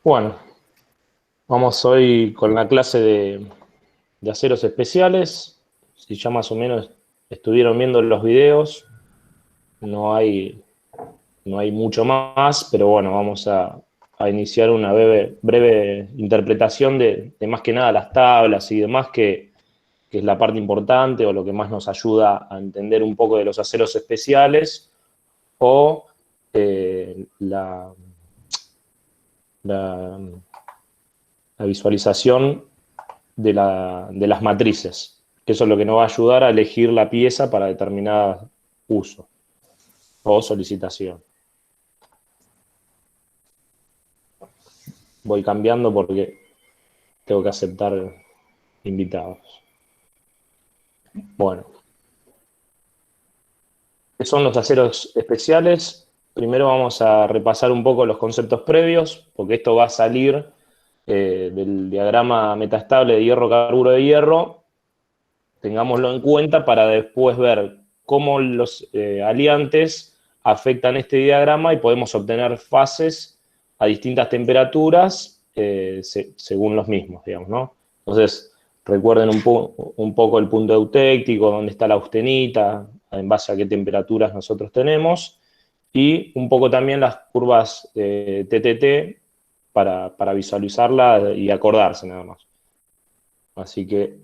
Bueno, vamos hoy con la clase de aceros especiales. Si ya más o menos estuvieron viendo los videos, no hay mucho más, pero bueno, vamos a iniciar una breve interpretación de más que nada las tablas y demás, que es la parte importante o lo que más nos ayuda a entender un poco de los aceros especiales o la visualización de las matrices, que eso es lo que nos va a ayudar a elegir la pieza para determinado uso o solicitación. Voy cambiando porque tengo que aceptar invitados. Bueno, ¿qué son los aceros especiales? Primero vamos a repasar un poco los conceptos previos, porque esto va a salir del diagrama metastable de hierro-carburo de hierro. Tengámoslo en cuenta para después ver cómo los aliantes afectan este diagrama y podemos obtener fases a distintas temperaturas según los mismos, digamos, ¿no? Entonces, recuerden un poco el punto eutéctico, dónde está la austenita, en base a qué temperaturas nosotros tenemos, y un poco también las curvas TTT para visualizarla y acordarse nada más. Así que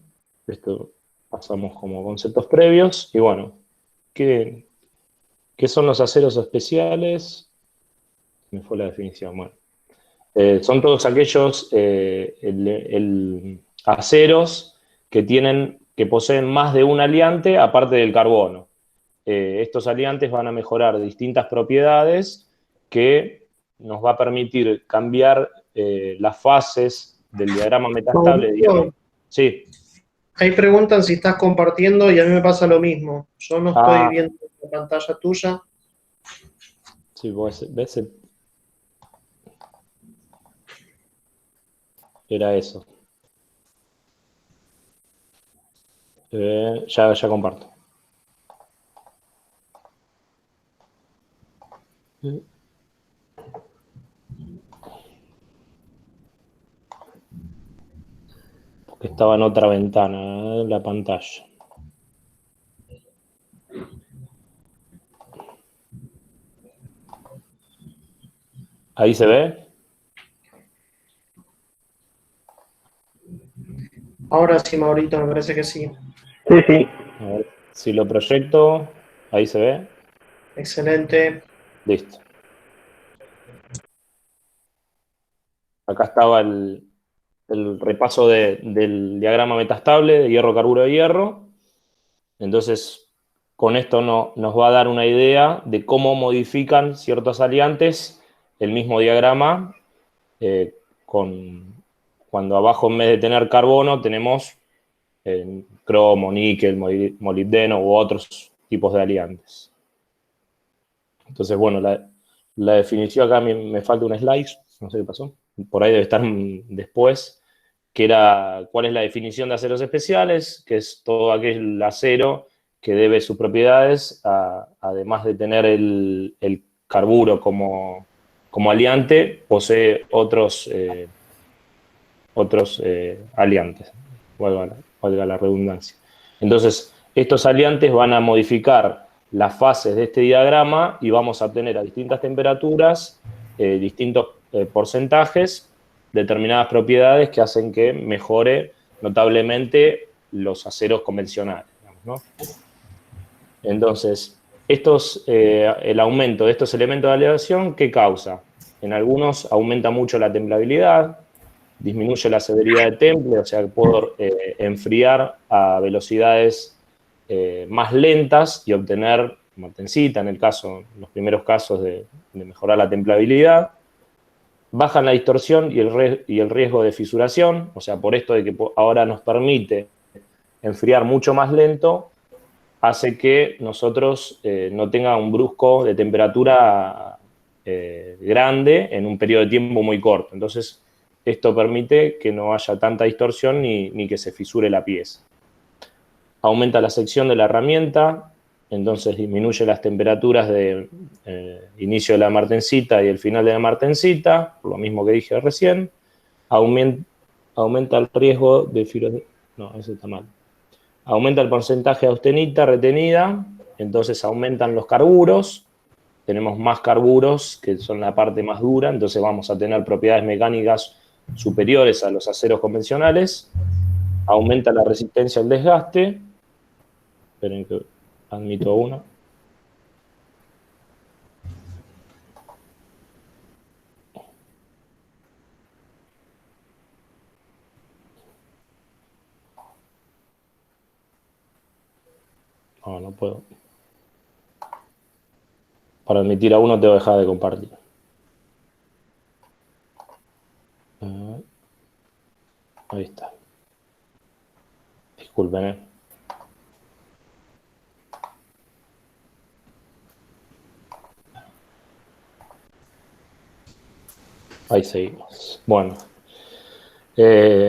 esto pasamos como conceptos previos. Y bueno, ¿qué son los aceros especiales? Me fue la definición. Bueno, son todos aquellos aceros que poseen más de un aliante aparte del carbono. Estos aliantes van a mejorar distintas propiedades que nos va a permitir cambiar las fases del diagrama metastable de hierro. Mauricio, Sí. ahí preguntan si estás compartiendo y a mí me pasa lo mismo. Yo no estoy Ah, viendo la pantalla tuya. sí, ves, era eso. Ya comparto. Porque estaba en otra ventana, la pantalla. ¿Ahí se ve? Ahora sí, Maurito, me parece que sí. Sí, sí. A ver, si lo proyecto, ¿ahí se ve? Excelente. Listo. Acá estaba el repaso del diagrama metastable de hierro-carburo de hierro. Entonces, con esto nos va a dar una idea de cómo modifican ciertos aliantes el mismo diagrama, cuando abajo en vez de tener carbono tenemos cromo, níquel, molibdeno u otros tipos de aliantes. Entonces, bueno, la definición acá me falta un slide, no sé qué pasó, por ahí debe estar después, que era cuál es la definición de aceros especiales, que es todo aquel acero que debe sus propiedades, además de tener el carburo como aliante, posee otros aliantes, valga la redundancia. Entonces, estos aliantes van a modificar las fases de este diagrama y vamos a obtener a distintas temperaturas, distintos porcentajes, determinadas propiedades que hacen que mejore notablemente los aceros convencionales, digamos, ¿no? Entonces, el aumento de estos elementos de aleación, ¿qué causa? En algunos aumenta mucho la templabilidad, disminuye la severidad de temple, o sea que puedo enfriar a velocidades más lentas y obtener martensita, en los primeros casos de mejorar la templabilidad. Bajan la distorsión y el riesgo de fisuración, o sea, por esto de que ahora nos permite enfriar mucho más lento, hace que nosotros no tenga un brusco de temperatura grande en un periodo de tiempo muy corto. Entonces, esto permite que no haya tanta distorsión ni que se fisure la pieza. Aumenta la sección de la herramienta, entonces disminuye las temperaturas de inicio de la martensita y el final de la martensita, por lo mismo que dije recién. Aumenta el riesgo de fibrosis. No, eso está mal. Aumenta el porcentaje de austenita retenida, entonces aumentan los carburos. Tenemos más carburos, que son la parte más dura, entonces vamos a tener propiedades mecánicas superiores a los aceros convencionales. Aumenta la resistencia al desgaste. Esperen que admito una. No, no puedo. Para admitir a uno tengo que dejar de compartir. Ahí está. Disculpen, ¿eh? Ahí seguimos. Bueno.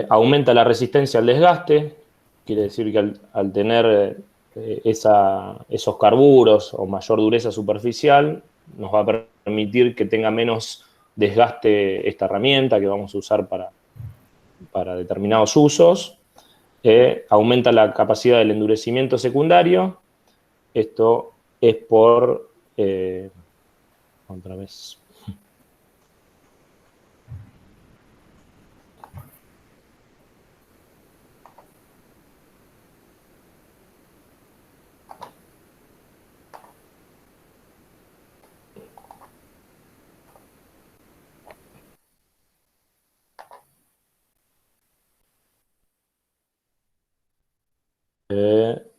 Aumenta la resistencia al desgaste. Quiere decir que al tener esos carburos o mayor dureza superficial, nos va a permitir que tenga menos desgaste esta herramienta que vamos a usar para determinados usos. Aumenta la capacidad del endurecimiento secundario. Esto es por... otra vez.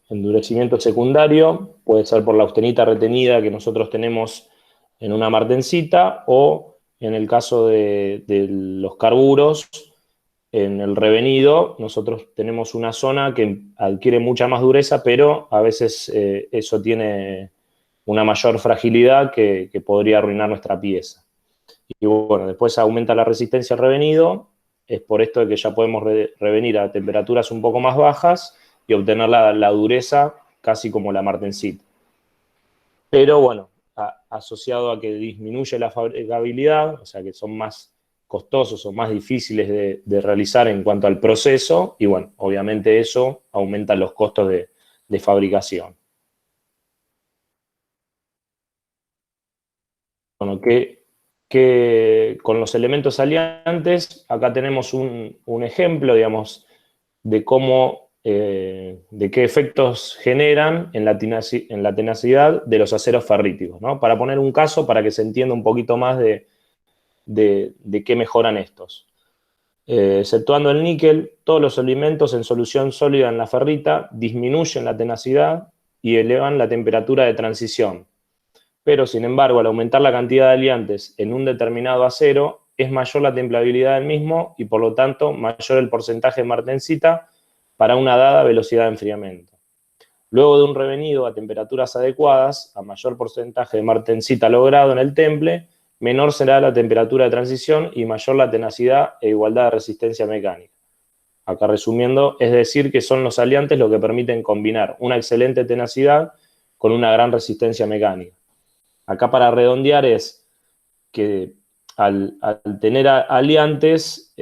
Endurecimiento secundario puede ser por la austenita retenida que nosotros tenemos en una martensita, o en el caso de los carburos, en el revenido, nosotros tenemos una zona que adquiere mucha más dureza, pero a veces eso tiene una mayor fragilidad que podría arruinar nuestra pieza. Y bueno, después aumenta la resistencia al revenido. Es por esto de que ya podemos revenir a temperaturas un poco más bajas y obtener la dureza casi como la martensita. Pero bueno, asociado a que disminuye la fabricabilidad, o sea que son más costosos o más difíciles de realizar en cuanto al proceso, y bueno, obviamente eso aumenta los costos de fabricación. Bueno, que con los elementos aliantes, acá tenemos un ejemplo, digamos, de cómo, de qué efectos generan en la tenacidad de los aceros ferríticos, ¿no? Para poner un caso, para que se entienda un poquito más de qué mejoran estos. Exceptuando el níquel, todos los elementos en solución sólida en la ferrita disminuyen la tenacidad y elevan la temperatura de transición. Pero, sin embargo, al aumentar la cantidad de aliantes en un determinado acero, es mayor la templabilidad del mismo y, por lo tanto, mayor el porcentaje de martensita para una dada velocidad de enfriamiento. Luego de un revenido a temperaturas adecuadas, a mayor porcentaje de martensita logrado en el temple, menor será la temperatura de transición y mayor la tenacidad e igualdad de resistencia mecánica. Acá resumiendo, es decir que son los aliantes los que permiten combinar una excelente tenacidad con una gran resistencia mecánica. Acá para redondear es que al tener aliantes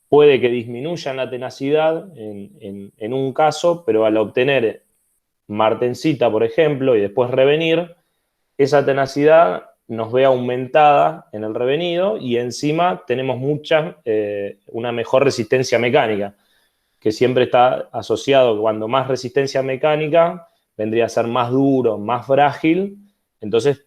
puede que disminuyan la tenacidad en un caso, pero al obtener martensita, por ejemplo, y después revenir, esa tenacidad nos ve aumentada en el revenido y encima tenemos una mejor resistencia mecánica, que siempre está asociado, cuando más resistencia mecánica, vendría a ser más duro, más frágil, entonces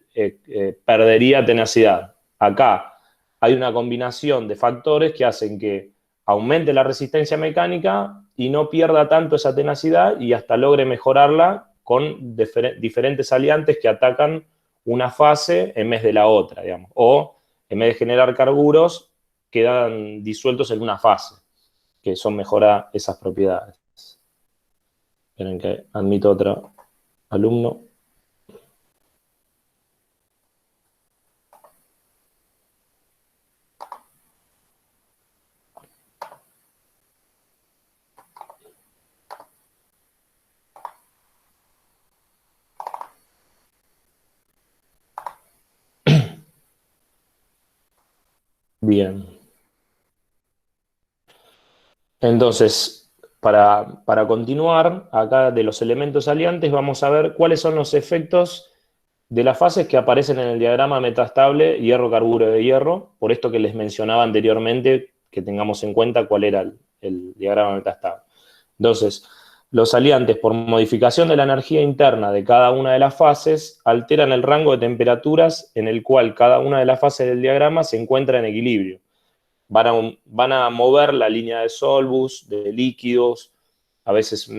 perdería tenacidad. Acá hay una combinación de factores que hacen que aumente la resistencia mecánica y no pierda tanto esa tenacidad y hasta logre mejorarla con diferentes aliantes que atacan una fase en vez de la otra, digamos. O en vez de generar carburos, quedan disueltos en una fase, que eso mejora esas propiedades. Esperen que admito otro alumno. Bien. Entonces, para continuar, acá de los elementos aliantes vamos a ver cuáles son los efectos de las fases que aparecen en el diagrama metastable hierro-carburo de hierro, por esto que les mencionaba anteriormente, que tengamos en cuenta cuál era el diagrama metastable. Entonces, los aliantes, por modificación de la energía interna de cada una de las fases, alteran el rango de temperaturas en el cual cada una de las fases del diagrama se encuentra en equilibrio. Van a mover la línea de solvus, de líquidos, a veces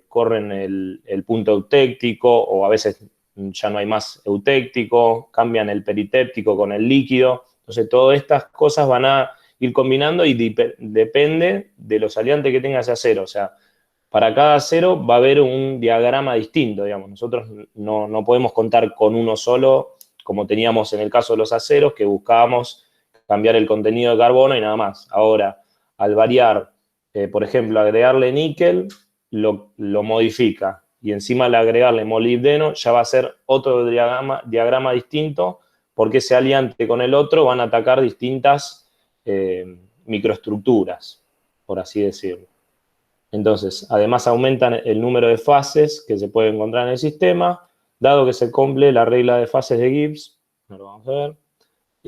corren el punto eutéctico, o a veces ya no hay más eutéctico, cambian el peritéptico con el líquido. Entonces, todas estas cosas van a ir combinando y depende de los aliantes que tenga ese acero. O sea, para cada acero va a haber un diagrama distinto, digamos. Nosotros no podemos contar con uno solo, como teníamos en el caso de los aceros, que buscábamos cambiar el contenido de carbono y nada más. Ahora, al variar, por ejemplo, agregarle níquel, lo modifica. Y encima al agregarle molibdeno, ya va a ser otro diagrama distinto, porque ese aliante con el otro van a atacar distintas microestructuras, por así decirlo. Entonces, además aumentan el número de fases que se puede encontrar en el sistema, dado que se cumple la regla de fases de Gibbs. No lo vamos a ver.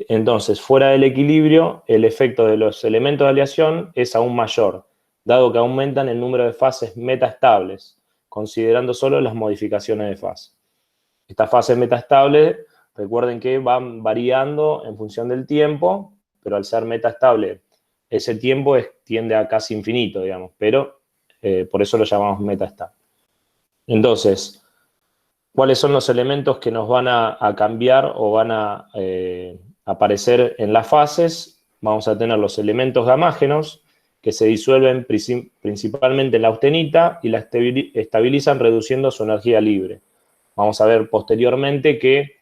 Entonces, fuera del equilibrio, el efecto de los elementos de aleación es aún mayor, dado que aumentan el número de fases metaestables, considerando solo las modificaciones de fase. Estas fases metaestables, recuerden que van variando en función del tiempo, pero al ser metaestable, ese tiempo tiende a casi infinito, digamos, pero por eso lo llamamos metaestable. Entonces, ¿cuáles son los elementos que nos van a cambiar o van a aparecer en las fases? Vamos a tener los elementos gamágenos, que se disuelven principalmente en la austenita y la estabilizan reduciendo su energía libre. Vamos a ver posteriormente que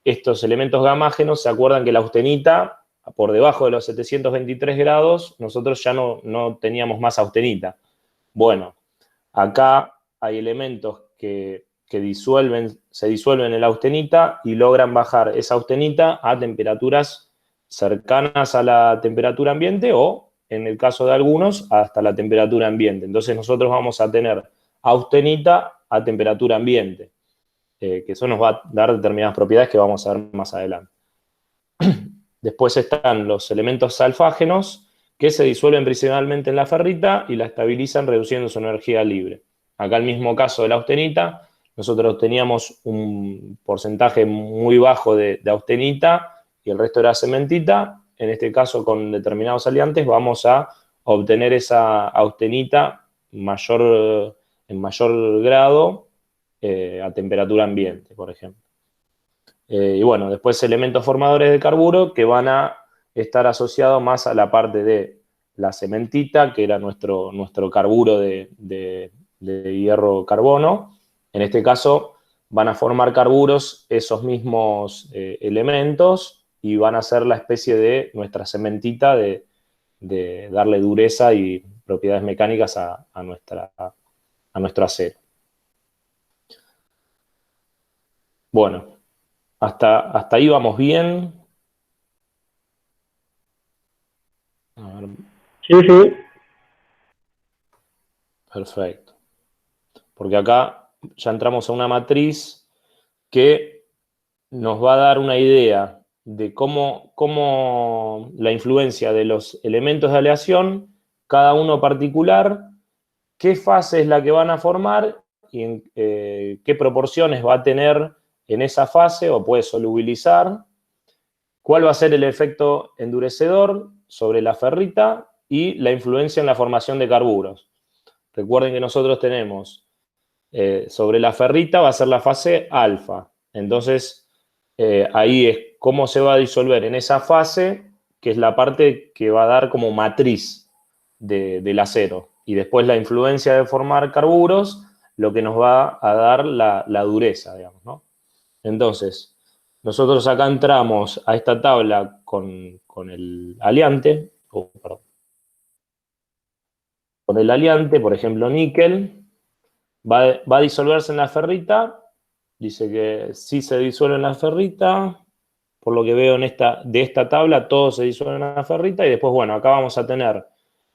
estos elementos gamágenos, se acuerdan que la austenita, por debajo de los 723 grados, nosotros ya no teníamos más austenita. Bueno, acá hay elementos que se disuelven en la austenita y logran bajar esa austenita a temperaturas cercanas a la temperatura ambiente o, en el caso de algunos, hasta la temperatura ambiente. Entonces nosotros vamos a tener austenita a temperatura ambiente, que eso nos va a dar determinadas propiedades que vamos a ver más adelante. Después están los elementos alfágenos, que se disuelven principalmente en la ferrita y la estabilizan reduciendo su energía libre. Acá el mismo caso de la austenita, nosotros teníamos un porcentaje muy bajo de austenita y el resto era cementita. En este caso, con determinados aliantes, vamos a obtener esa austenita en mayor grado a temperatura ambiente, por ejemplo. Y bueno, después elementos formadores de carburo que van a estar asociados más a la parte de la cementita, que era nuestro carburo de hierro-carbono. En este caso van a formar carburos esos mismos elementos y van a ser la especie de nuestra cementita de darle dureza y propiedades mecánicas a nuestro acero. Bueno, hasta ahí vamos bien. A ver. Sí, sí. Perfecto. Porque acá ya entramos a una matriz que nos va a dar una idea de cómo la influencia de los elementos de aleación, cada uno particular, qué fase es la que van a formar y en qué proporciones va a tener en esa fase o puede solubilizar, cuál va a ser el efecto endurecedor sobre la ferrita y la influencia en la formación de carburos. Recuerden que nosotros tenemos sobre la ferrita va a ser la fase alfa. Entonces, ahí es cómo se va a disolver en esa fase, que es la parte que va a dar como matriz del acero. Y después la influencia de formar carburos, lo que nos va a dar la dureza, digamos, ¿no? Entonces, nosotros acá entramos a esta tabla con el aliante, perdón, con el aliante, por ejemplo, níquel, va a disolverse en la ferrita, dice que sí se disuelve en la ferrita, por lo que veo de esta tabla, todo se disuelve en la ferrita y después, bueno, acá vamos a tener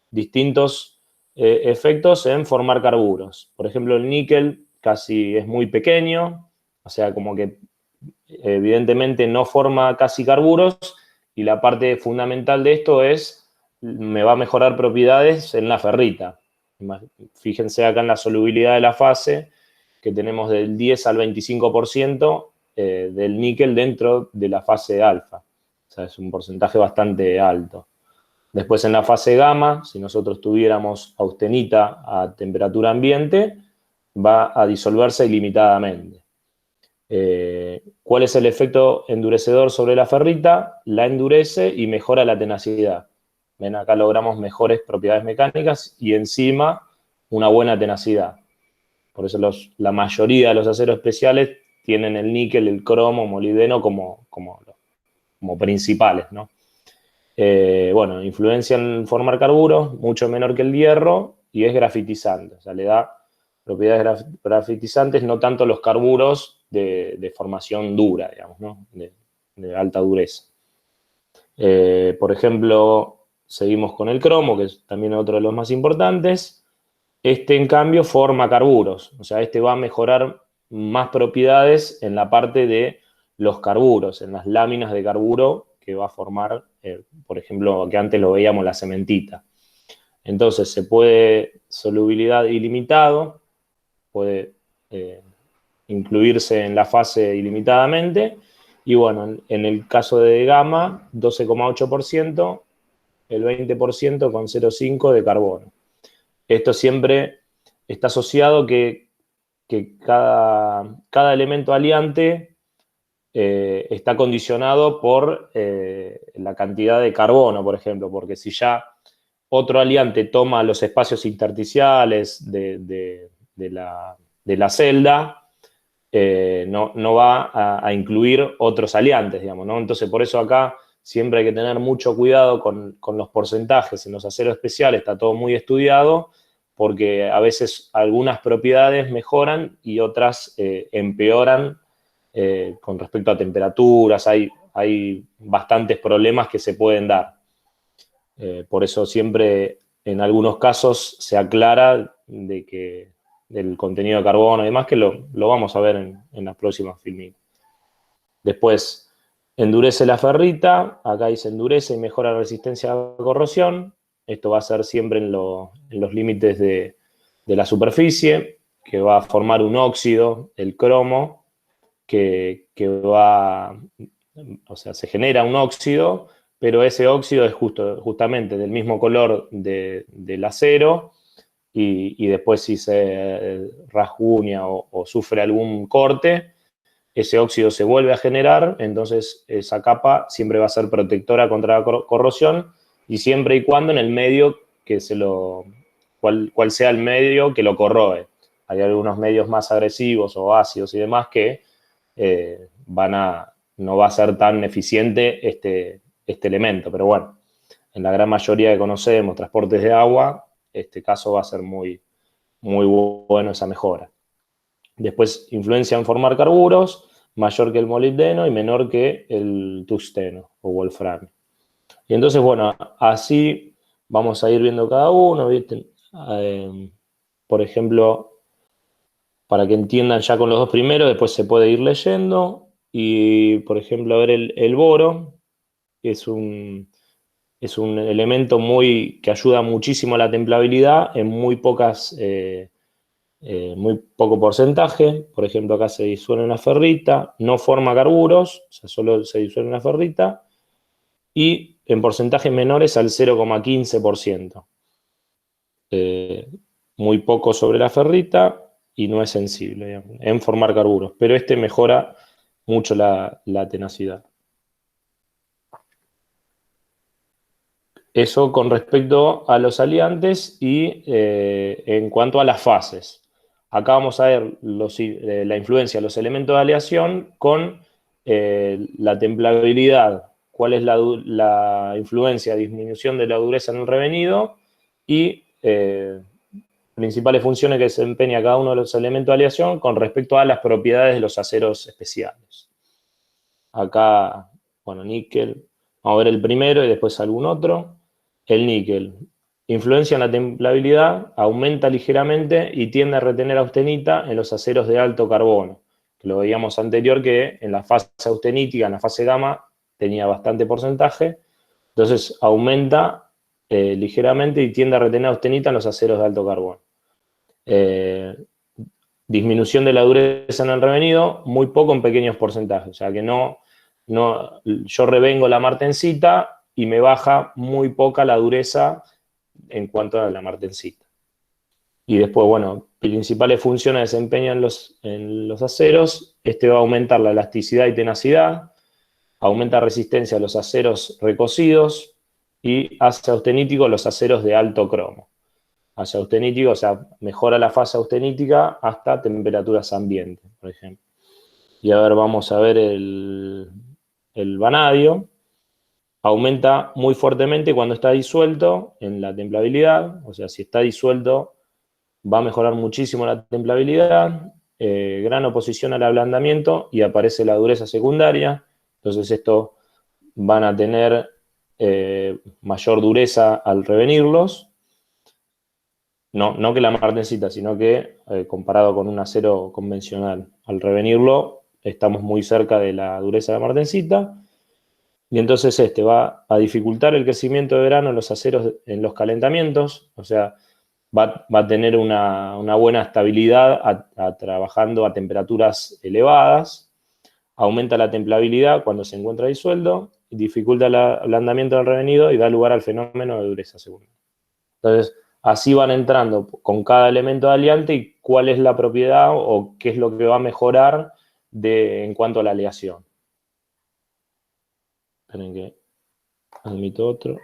distintos efectos en formar carburos. Por ejemplo, el níquel casi es muy pequeño, o sea, como que evidentemente no forma casi carburos y la parte fundamental de esto es, me va a mejorar propiedades en la ferrita. Fíjense acá en la solubilidad de la fase, que tenemos del 10 al 25% del níquel dentro de la fase alfa. O sea, es un porcentaje bastante alto. Después en la fase gamma, si nosotros tuviéramos austenita a temperatura ambiente, va a disolverse ilimitadamente. ¿Cuál es el efecto endurecedor sobre la ferrita? La endurece y mejora la tenacidad. Ven, acá logramos mejores propiedades mecánicas y encima una buena tenacidad. Por eso la mayoría de los aceros especiales tienen el níquel, el cromo, molibdeno como principales, ¿no? Bueno, influencia en formar carburos, mucho menor que el hierro, y es grafitizante. O sea, le da propiedades grafitizantes, no tanto los carburos de formación dura, digamos, ¿no? De alta dureza. Por ejemplo, seguimos con el cromo, que es también otro de los más importantes. Este, en cambio, forma carburos. O sea, este va a mejorar más propiedades en la parte de los carburos, en las láminas de carburo que va a formar, por ejemplo, que antes lo veíamos la cementita. Entonces, se puede solubilidad ilimitado, puede incluirse en la fase ilimitadamente. Y bueno, en el caso de gamma, 12,8%, el 20% con 0,5 de carbono. Esto siempre está asociado que cada elemento aliante está condicionado por la cantidad de carbono, por ejemplo, porque si ya otro aliante toma los espacios intersticiales de la celda, no va a incluir otros aliantes, digamos, ¿no? Entonces, por eso acá siempre hay que tener mucho cuidado con los porcentajes. En los aceros especiales está todo muy estudiado, porque a veces algunas propiedades mejoran y otras empeoran con respecto a temperaturas. Hay bastantes problemas que se pueden dar. Por eso siempre, en algunos casos, se aclara del contenido de carbono y demás, que lo vamos a ver en las próximas filmitas. Después, endurece la ferrita. Acá dice endurece y mejora la resistencia a la corrosión. Esto va a ser siempre en los límites de la superficie, que va a formar un óxido, el cromo, que va, o sea, se genera un óxido, pero ese óxido es justamente del mismo color del acero, y después si se rasguña o sufre algún corte, ese óxido se vuelve a generar. Entonces esa capa siempre va a ser protectora contra la corrosión, y siempre y cuando en el medio cual sea el medio que lo corroe. Hay algunos medios más agresivos o ácidos y demás que no va a ser tan eficiente este elemento, pero bueno, en la gran mayoría que conocemos, transportes de agua, este caso va a ser muy, muy bueno esa mejora. Después, influencia en formar carburos, mayor que el molibdeno y menor que el tungsteno o wolframio. Y entonces, bueno, así vamos a ir viendo cada uno, ¿viste? Por ejemplo, para que entiendan ya con los dos primeros, después se puede ir leyendo. Y, por ejemplo, a ver, el boro es un elemento que ayuda muchísimo a la templabilidad en muy poco porcentaje. Por ejemplo, acá se disuelve en la ferrita, no forma carburos, o sea, solo se disuelve en la ferrita, y en porcentajes menores al 0,15%. Muy poco sobre la ferrita y no es sensible, digamos, en formar carburos, pero este mejora mucho la tenacidad. Eso con respecto a los aliantes. Y en cuanto a las fases. Acá vamos a ver la influencia de los elementos de aleación con la templabilidad. ¿Cuál es la influencia, disminución de la dureza en el revenido? Y principales funciones que desempeña cada uno de los elementos de aleación con respecto a las propiedades de los aceros especiales. Acá Bueno, níquel. Vamos a ver el primero y después algún otro. El níquel. Influencia en la templabilidad, aumenta ligeramente y tiende a retener austenita en los aceros de alto carbono. Que lo veíamos anterior que en la fase austenítica, en la fase gamma, tenía bastante porcentaje. Entonces aumenta ligeramente y tiende a retener austenita en los aceros de alto carbono. Disminución de la dureza en el revenido, muy poco en pequeños porcentajes. O sea que yo revengo la martensita y me baja muy poca la dureza en cuanto a la martensita. Y después, bueno, principales funciones desempeñan en los aceros. Este va a aumentar la elasticidad y tenacidad, aumenta resistencia a los aceros recocidos y hace austenítico los aceros de alto cromo. Hace austenítico, o sea, mejora la fase austenítica hasta temperaturas ambiente, por ejemplo. Y a ver, vamos a ver el vanadio. Aumenta muy fuertemente cuando está disuelto en la templabilidad, o sea, si está disuelto va a mejorar muchísimo la templabilidad, gran oposición al ablandamiento y aparece la dureza secundaria, entonces esto van a tener mayor dureza al revenirlos, no que la martensita, sino que comparado con un acero convencional, al revenirlo estamos muy cerca de la dureza de la martensita. Y entonces este va a dificultar el crecimiento de grano en los aceros en los calentamientos, o sea, va a tener una buena estabilidad trabajando a temperaturas elevadas, aumenta la templabilidad cuando se encuentra disuelto, dificulta el ablandamiento del revenido y da lugar al fenómeno de dureza secundaria. Entonces, así van entrando con cada elemento de aliante y cuál es la propiedad o qué es lo que va a mejorar en cuanto a la aleación. Esperen que admito otro.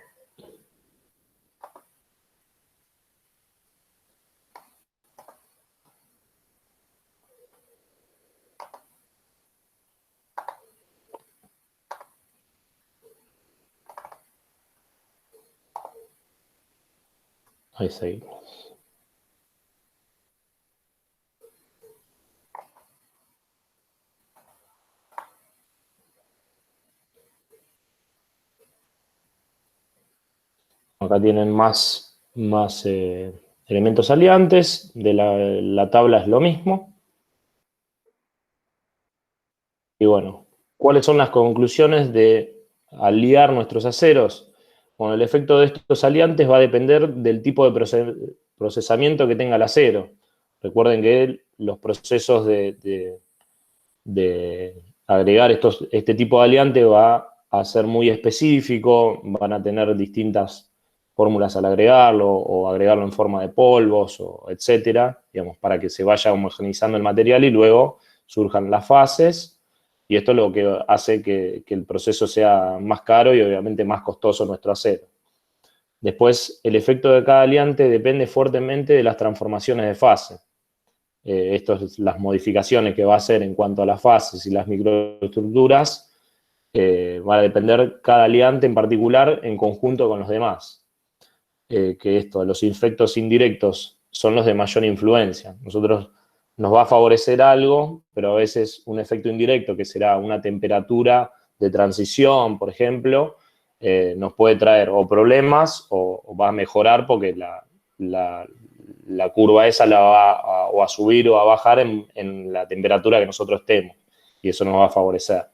Ahí seguimos. Acá tienen más elementos aliantes, de la tabla es lo mismo. Y bueno, ¿cuáles son las conclusiones de aliar nuestros aceros? Bueno, el efecto de estos aliantes va a depender del tipo de procesamiento que tenga el acero. Recuerden que los procesos de agregar este tipo de aliante va a ser muy específico, van a tener distintas fórmulas al agregarlo o agregarlo en forma de polvos, o etcétera, digamos, para que se vaya homogeneizando el material y luego surjan las fases. Y esto es lo que hace que el proceso sea más caro y obviamente más costoso nuestro acero. Después, el efecto de cada aliante depende fuertemente de las transformaciones de fase. Las modificaciones que va a hacer en cuanto a las fases y las microestructuras, va a depender cada aliante en particular en conjunto con los demás. Los efectos indirectos son los de mayor influencia. Nosotros nos va a favorecer algo, pero a veces un efecto indirecto, que será una temperatura de transición, por ejemplo, nos puede traer o problemas o va a mejorar porque la curva esa la va o a subir o a bajar en la temperatura que nosotros estemos, y eso nos va a favorecer.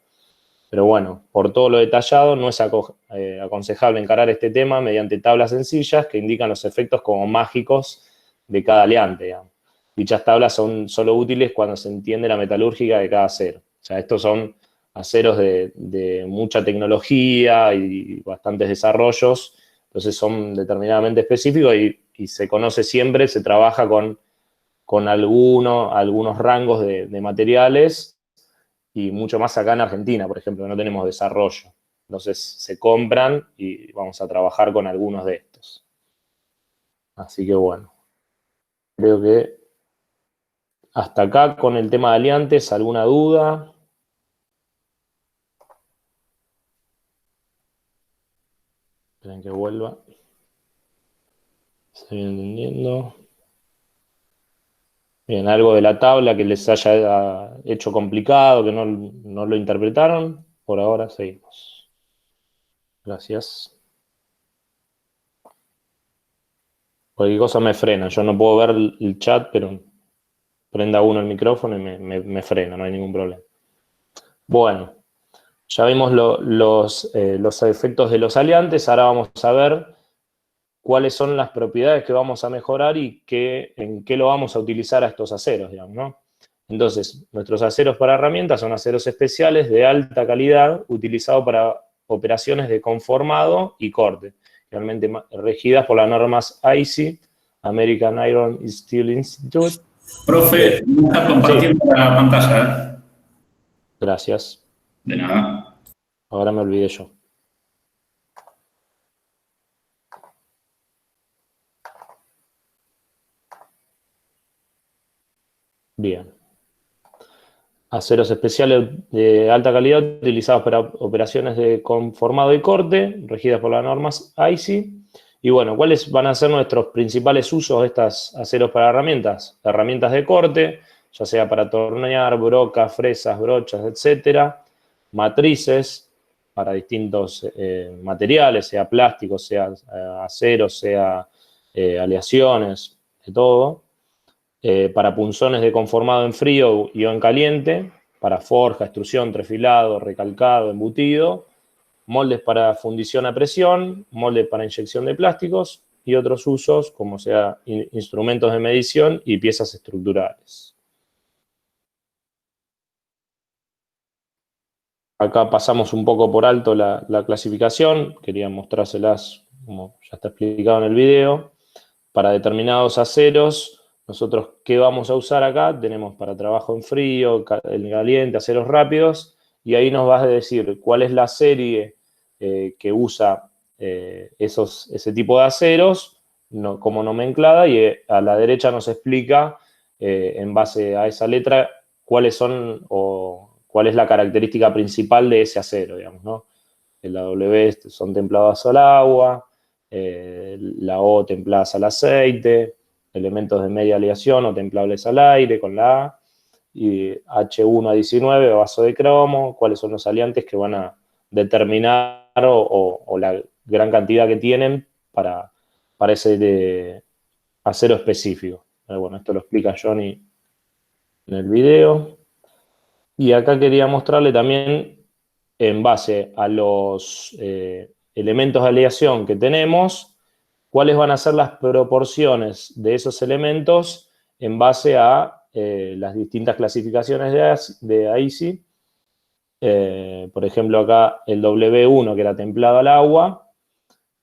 Pero bueno, por todo lo detallado, no es aconsejable encarar este tema mediante tablas sencillas que indican los efectos como mágicos de cada aliante, digamos. Dichas tablas son solo útiles cuando se entiende la metalúrgica de cada acero. O sea, estos son aceros de mucha tecnología y bastantes desarrollos, entonces son determinadamente específicos y se conoce siempre, se trabaja con algunos rangos de materiales, y mucho más acá en Argentina, por ejemplo, no tenemos desarrollo. Entonces se compran y vamos a trabajar con algunos de estos. Así que bueno, creo que hasta acá con el tema de aliantes. ¿Alguna duda? Esperen que vuelva. ¿Se viene entendiendo? Bien, algo de la tabla que les haya hecho complicado, que no lo interpretaron. Por ahora seguimos. Gracias. Cualquier cosa me frena. Yo no puedo ver el chat, pero prenda uno el micrófono y me frena, no hay ningún problema. Bueno, ya vimos los efectos de los aliantes. Ahora vamos a ver cuáles son las propiedades que vamos a mejorar y en qué lo vamos a utilizar a estos aceros, digamos, ¿no? Entonces, nuestros aceros para herramientas son aceros especiales de alta calidad utilizados para operaciones de conformado y corte, realmente regidas por las normas IC, American Iron and Steel Institute. Profe, no está compartiendo la pantalla. Gracias. De nada. Ahora me olvidé yo. Bien. Aceros especiales de alta calidad utilizados para operaciones de conformado y corte, regidas por las normas IC. Y bueno, ¿cuáles van a ser nuestros principales usos de estos aceros para herramientas? Herramientas de corte, ya sea para tornear, brocas, fresas, brochas, etcétera. Matrices para distintos materiales, sea plástico, sea acero, sea aleaciones, de todo. Para punzones de conformado en frío y o en caliente, para forja, extrusión, trefilado, recalcado, embutido, moldes para fundición a presión, moldes para inyección de plásticos y otros usos como sea instrumentos de medición y piezas estructurales. Acá pasamos un poco por alto la clasificación, quería mostrárselas como ya está explicado en el video. Para determinados aceros, nosotros, ¿qué vamos a usar acá? Tenemos para trabajo en frío, en caliente, aceros rápidos, y ahí nos va a decir cuál es la serie que usa ese tipo de aceros como nomenclada, y a la derecha nos explica, en base a esa letra, cuáles son o cuál es la característica principal de ese acero, digamos, ¿no? La W son templadas al agua, la O templadas al aceite, elementos de media aleación o templables al aire con la A, y H1 a 19, vaso de cromo, cuáles son los aliantes que van a determinar o la gran cantidad que tienen para ese acero específico. Bueno, esto lo explica Johnny en el video. Y acá quería mostrarle también, en base a los elementos de aleación que tenemos, cuáles van a ser las proporciones de esos elementos en base a las distintas clasificaciones de AISI. Por ejemplo, acá el W1, que era templado al agua,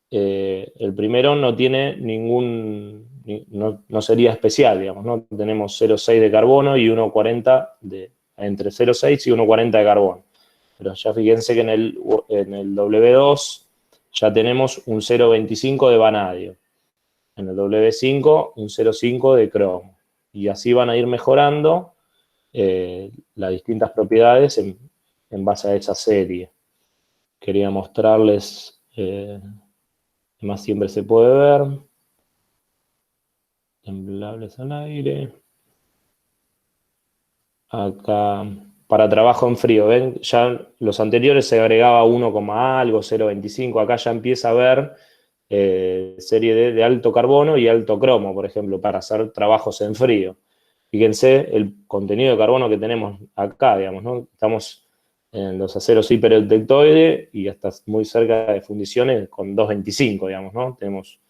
el primero no tiene no sería especial, digamos, ¿no? Tenemos 0,6 de carbono y 1,40 entre 0,6 y 1,40 de carbono. Pero ya fíjense que en el W2 ya tenemos un 0,25 de vanadio. En el W5 un 0,5 de cromo. Y así van a ir mejorando las distintas propiedades en base a esa serie. Quería mostrarles, más siempre se puede ver. Temblables al aire. Acá, para trabajo en frío, ¿ven? Ya los anteriores se agregaba 1, algo, 0,25. Acá ya empieza a ver serie de alto carbono y alto cromo, por ejemplo, para hacer trabajos en frío. Fíjense el contenido de carbono que tenemos acá, digamos, ¿no? Estamos en los aceros hipereutectoide y hasta muy cerca de fundiciones con 2,25, digamos, ¿no? Tenemos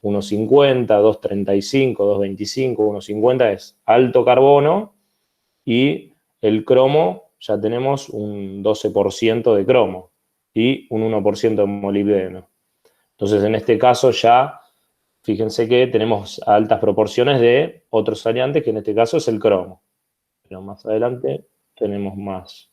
1,50, 2,35, 2,25, 1,50 es alto carbono, y el cromo ya tenemos un 12% de cromo y un 1% de molibdeno. Entonces, en este caso ya, fíjense que tenemos altas proporciones de otros aliantes, que en este caso es el cromo. Pero más adelante tenemos más.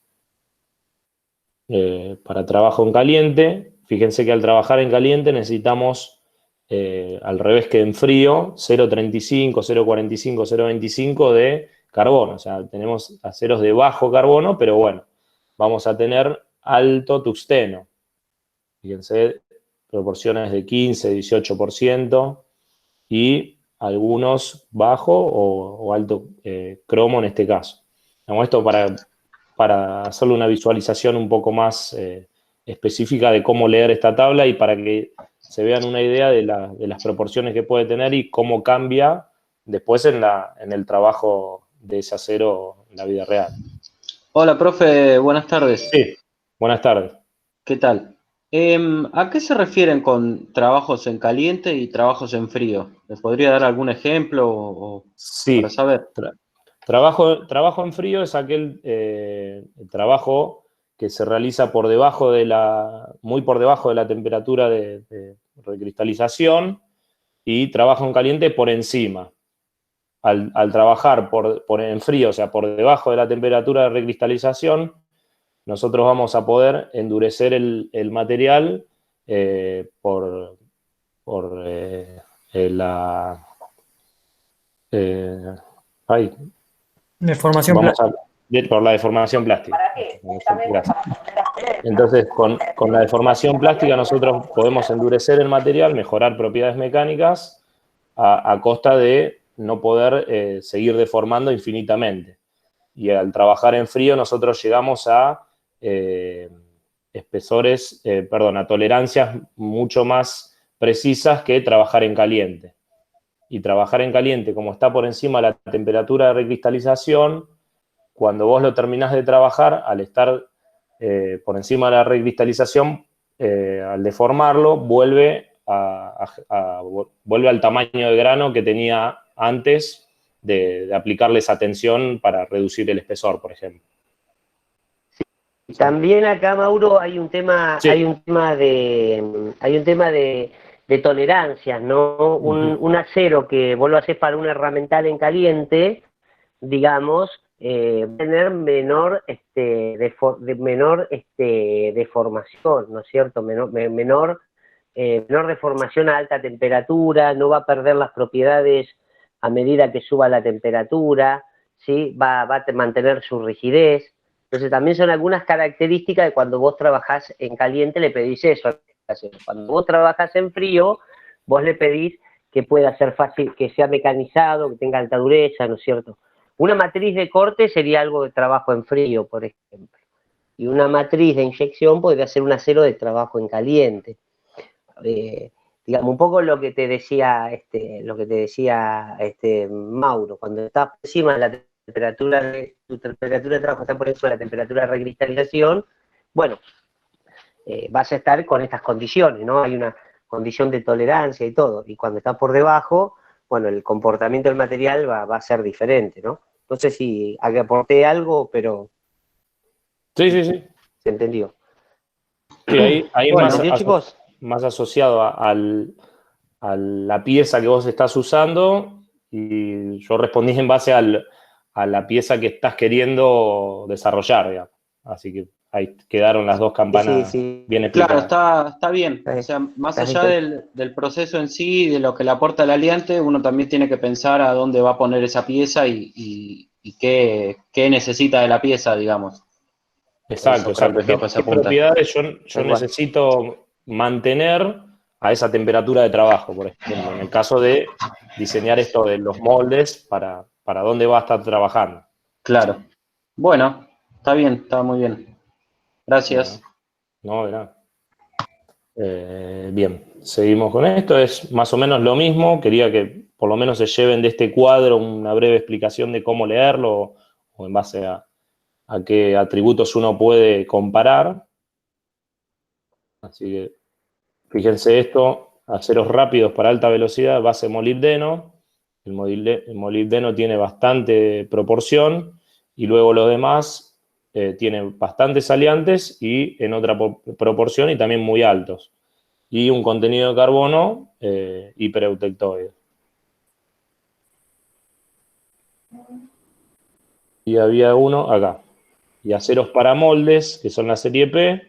Para trabajo en caliente, fíjense que al trabajar en caliente necesitamos, al revés que en frío, 0,35, 0,45, 0,25 de carbono. O sea, tenemos aceros de bajo carbono, pero bueno, vamos a tener alto tungsteno. Fíjense, proporciones de 15, 18% y algunos bajo o alto cromo en este caso. Esto para hacerle una visualización un poco más específica de cómo leer esta tabla y para que se vean una idea de las proporciones que puede tener y cómo cambia después en el trabajo de ese acero en la vida real. Hola, profe, buenas tardes. Sí, buenas tardes. ¿Qué tal? ¿A qué se refieren con trabajos en caliente y trabajos en frío? ¿Les podría dar algún ejemplo Sí, para saber? Trabajo en frío es aquel trabajo que se realiza muy por debajo de la temperatura de recristalización, y trabajo en caliente por encima. Al trabajar en frío, o sea, por debajo de la temperatura de recristalización, nosotros vamos a poder endurecer el material por la... Deformación plástica. Por la deformación plástica. Entonces, con la deformación plástica nosotros podemos endurecer el material, mejorar propiedades mecánicas a costa de no poder seguir deformando infinitamente. Y al trabajar en frío nosotros llegamos a a tolerancias mucho más precisas que trabajar en caliente. Y trabajar en caliente, como está por encima de la temperatura de recristalización, cuando vos lo terminás de trabajar, al estar por encima de la recristalización, al deformarlo, vuelve al tamaño de grano que tenía antes de aplicarle esa tensión para reducir el espesor, por ejemplo. También acá, Mauro, hay un tema, Sí. hay un tema de tolerancias, ¿no? Un acero que vos lo haces para un herramental en caliente, digamos, tener menor deformación, ¿no es cierto? Menor deformación a alta temperatura, no va a perder las propiedades a medida que suba la temperatura, ¿sí? Va a mantener su rigidez. Entonces también son algunas características de cuando vos trabajás en caliente, le pedís eso. Cuando vos trabajás en frío, vos le pedís que pueda ser fácil, que sea mecanizado, que tenga alta dureza, ¿no es cierto? Una matriz de corte sería algo de trabajo en frío, por ejemplo. Y una matriz de inyección podría ser un acero de trabajo en caliente. Digamos, un poco lo que te decía Mauro, cuando estás por encima de la tu temperatura de trabajo está por encima de la temperatura de recristalización, bueno, vas a estar con estas condiciones, ¿no? Hay una condición de tolerancia y todo, y cuando estás por debajo, bueno, el comportamiento del material va a ser diferente, ¿no? No sé si aporté algo, pero... Sí. ¿Se entendió? Sí, ahí Bueno, chicos, más asociado a la pieza que vos estás usando, y yo respondí en base a la pieza que estás queriendo desarrollar, digamos. Así que ahí quedaron las dos campanas bien explicadas. Claro, está bien. O sea, más allá del proceso en sí, de lo que le aporta el aliante, uno también tiene que pensar a dónde va a poner esa pieza y qué necesita de la pieza, digamos. Exacto. ¿Qué propiedades yo necesito mantener a esa temperatura de trabajo, por ejemplo? En el caso de diseñar esto de los moldes, para dónde va a estar trabajando. Claro. Bueno, está bien, está muy bien. Gracias. No, de nada. Bien, seguimos con esto. Es más o menos lo mismo. Quería que por lo menos se lleven de este cuadro una breve explicación de cómo leerlo o en base a qué atributos uno puede comparar. Así que fíjense esto: aceros rápidos para alta velocidad, base molibdeno. El molibdeno tiene bastante proporción, y luego los demás tienen bastantes aliantes y en otra proporción y también muy altos. Y un contenido de carbono hipereutectoide. Y había uno acá. Y aceros para moldes, que son la serie P,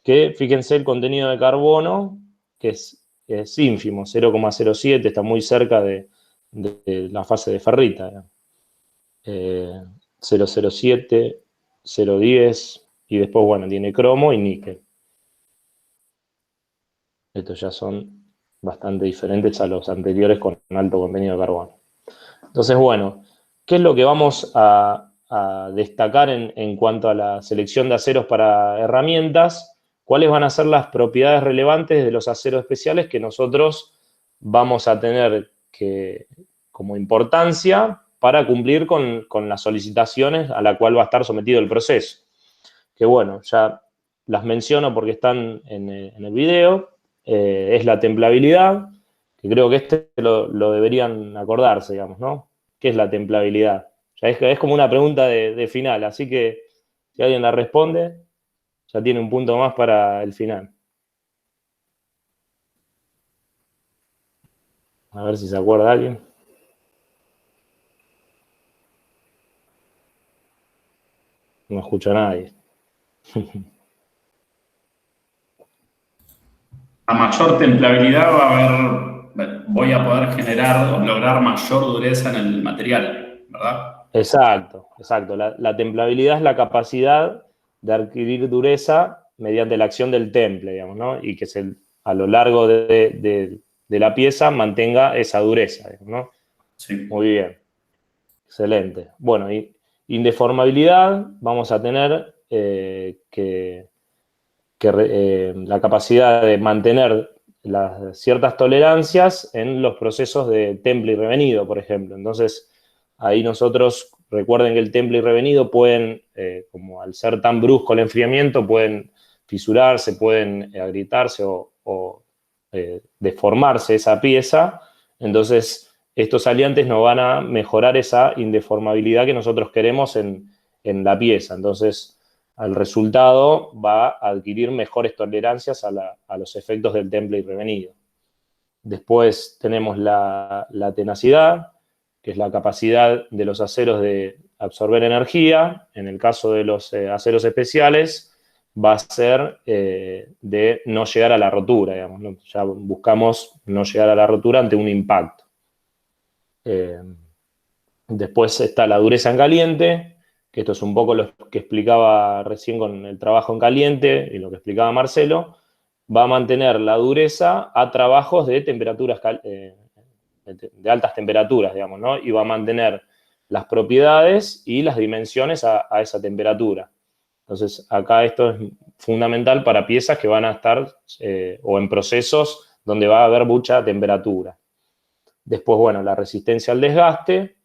que fíjense el contenido de carbono, que es ínfimo, 0,07, está muy cerca de la fase de ferrita. 0,07, 0,10, y después, bueno, tiene cromo y níquel. Estos ya son bastante diferentes a los anteriores con alto contenido de carbono. Entonces, bueno, ¿qué es lo que vamos a destacar en cuanto a la selección de aceros para herramientas? cuáles van a ser las propiedades relevantes de los aceros especiales que nosotros vamos a tener como importancia para cumplir con las solicitaciones a la cual va a estar sometido el proceso. Que bueno, ya las menciono porque están en el video. Es la templabilidad, que creo que lo deberían acordarse, digamos, ¿no? ¿Qué es la templabilidad? Ya es como una pregunta de final, así que si alguien la responde, ya tiene un punto más para el final. A ver si se acuerda alguien. No escucho a nadie. A mayor templabilidad voy a poder generar o lograr mayor dureza en el material, ¿verdad? Exacto, exacto. La templabilidad es la capacidad de adquirir dureza mediante la acción del temple, digamos, ¿no? Y que a lo largo de la pieza mantenga esa dureza, digamos, ¿no? Sí. Muy bien. Excelente. Bueno, y indeformabilidad vamos a tener la capacidad de mantener ciertas tolerancias en los procesos de temple y revenido, por ejemplo. Entonces, ahí nosotros, recuerden que el temple y revenido pueden, como al ser tan brusco el enfriamiento, pueden fisurarse, pueden agrietarse o deformarse esa pieza. Entonces, estos aliantes nos van a mejorar esa indeformabilidad que nosotros queremos en la pieza. Entonces, el resultado va a adquirir mejores tolerancias a los efectos del temple y revenido. Después tenemos la tenacidad, que es la capacidad de los aceros de absorber energía. En el caso de los aceros especiales, va a ser de no llegar a la rotura, digamos, ¿no? Ya buscamos no llegar a la rotura ante un impacto. Después está la dureza en caliente, que esto es un poco lo que explicaba recién con el trabajo en caliente y lo que explicaba Marcelo. Va a mantener la dureza a trabajos de temperaturas de altas temperaturas, digamos, ¿no? Y va a mantener las propiedades y las dimensiones a esa temperatura. Entonces, acá esto es fundamental para piezas que van a estar o en procesos donde va a haber mucha temperatura. Después, bueno, la resistencia al desgaste.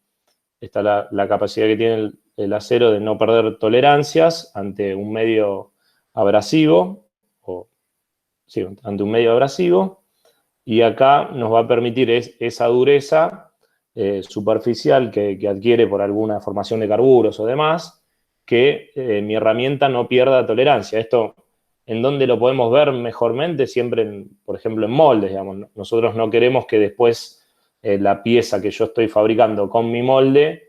Está la capacidad que tiene el acero de no perder tolerancias ante un medio abrasivo, ante un medio abrasivo. Y acá nos va a permitir esa dureza superficial que adquiere por alguna formación de carburos o demás, que mi herramienta no pierda tolerancia. Esto, ¿en dónde lo podemos ver mejormente? Siempre, por ejemplo, en moldes, digamos. Nosotros no queremos que después la pieza que yo estoy fabricando con mi molde,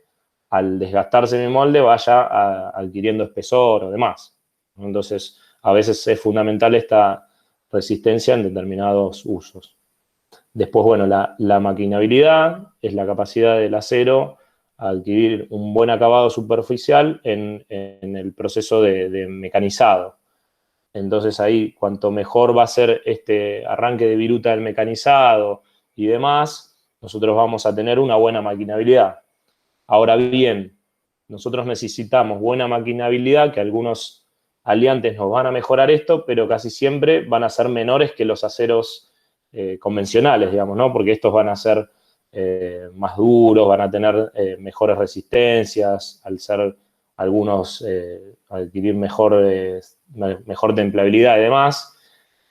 al desgastarse mi molde, vaya adquiriendo espesor o demás. Entonces, a veces es fundamental esta resistencia en determinados usos. Después, bueno, la maquinabilidad es la capacidad del acero a adquirir un buen acabado superficial en el proceso de mecanizado. Entonces ahí, cuanto mejor va a ser este arranque de viruta del mecanizado y demás, nosotros vamos a tener una buena maquinabilidad. Ahora bien, nosotros necesitamos buena maquinabilidad, que algunos aliantes nos van a mejorar esto, pero casi siempre van a ser menores que los aceros convencionales, digamos, ¿no? Porque estos van a ser más duros, van a tener mejores resistencias, al ser algunos adquirir mejor templabilidad y demás.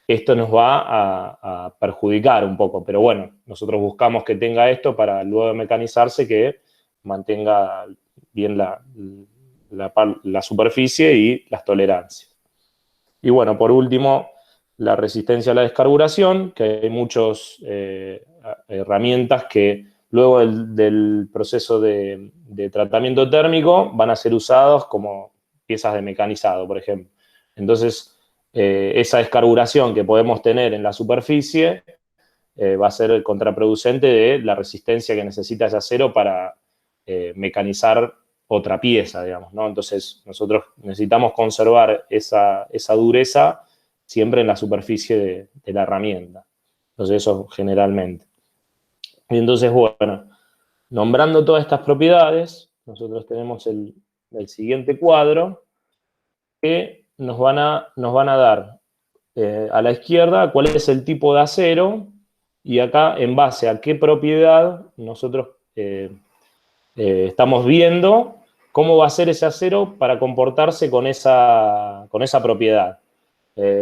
Esto nos va a perjudicar un poco, pero bueno, nosotros buscamos que tenga esto para luego de mecanizarse que mantenga bien la superficie y las tolerancias. Y bueno, por último, la resistencia a la descarburación, que hay muchas herramientas que luego del proceso de tratamiento térmico van a ser usados como piezas de mecanizado, por ejemplo. Entonces, esa descarburación que podemos tener en la superficie va a ser contraproducente de la resistencia que necesita ese acero para mecanizar otra pieza, digamos, ¿no? Entonces, nosotros necesitamos conservar esa dureza siempre en la superficie de la herramienta. Entonces, eso generalmente. Y entonces, bueno, nombrando todas estas propiedades, nosotros tenemos el siguiente cuadro que nos van a dar a la izquierda cuál es el tipo de acero, y acá en base a qué propiedad nosotros estamos viendo cómo va a ser ese acero para comportarse con esa propiedad.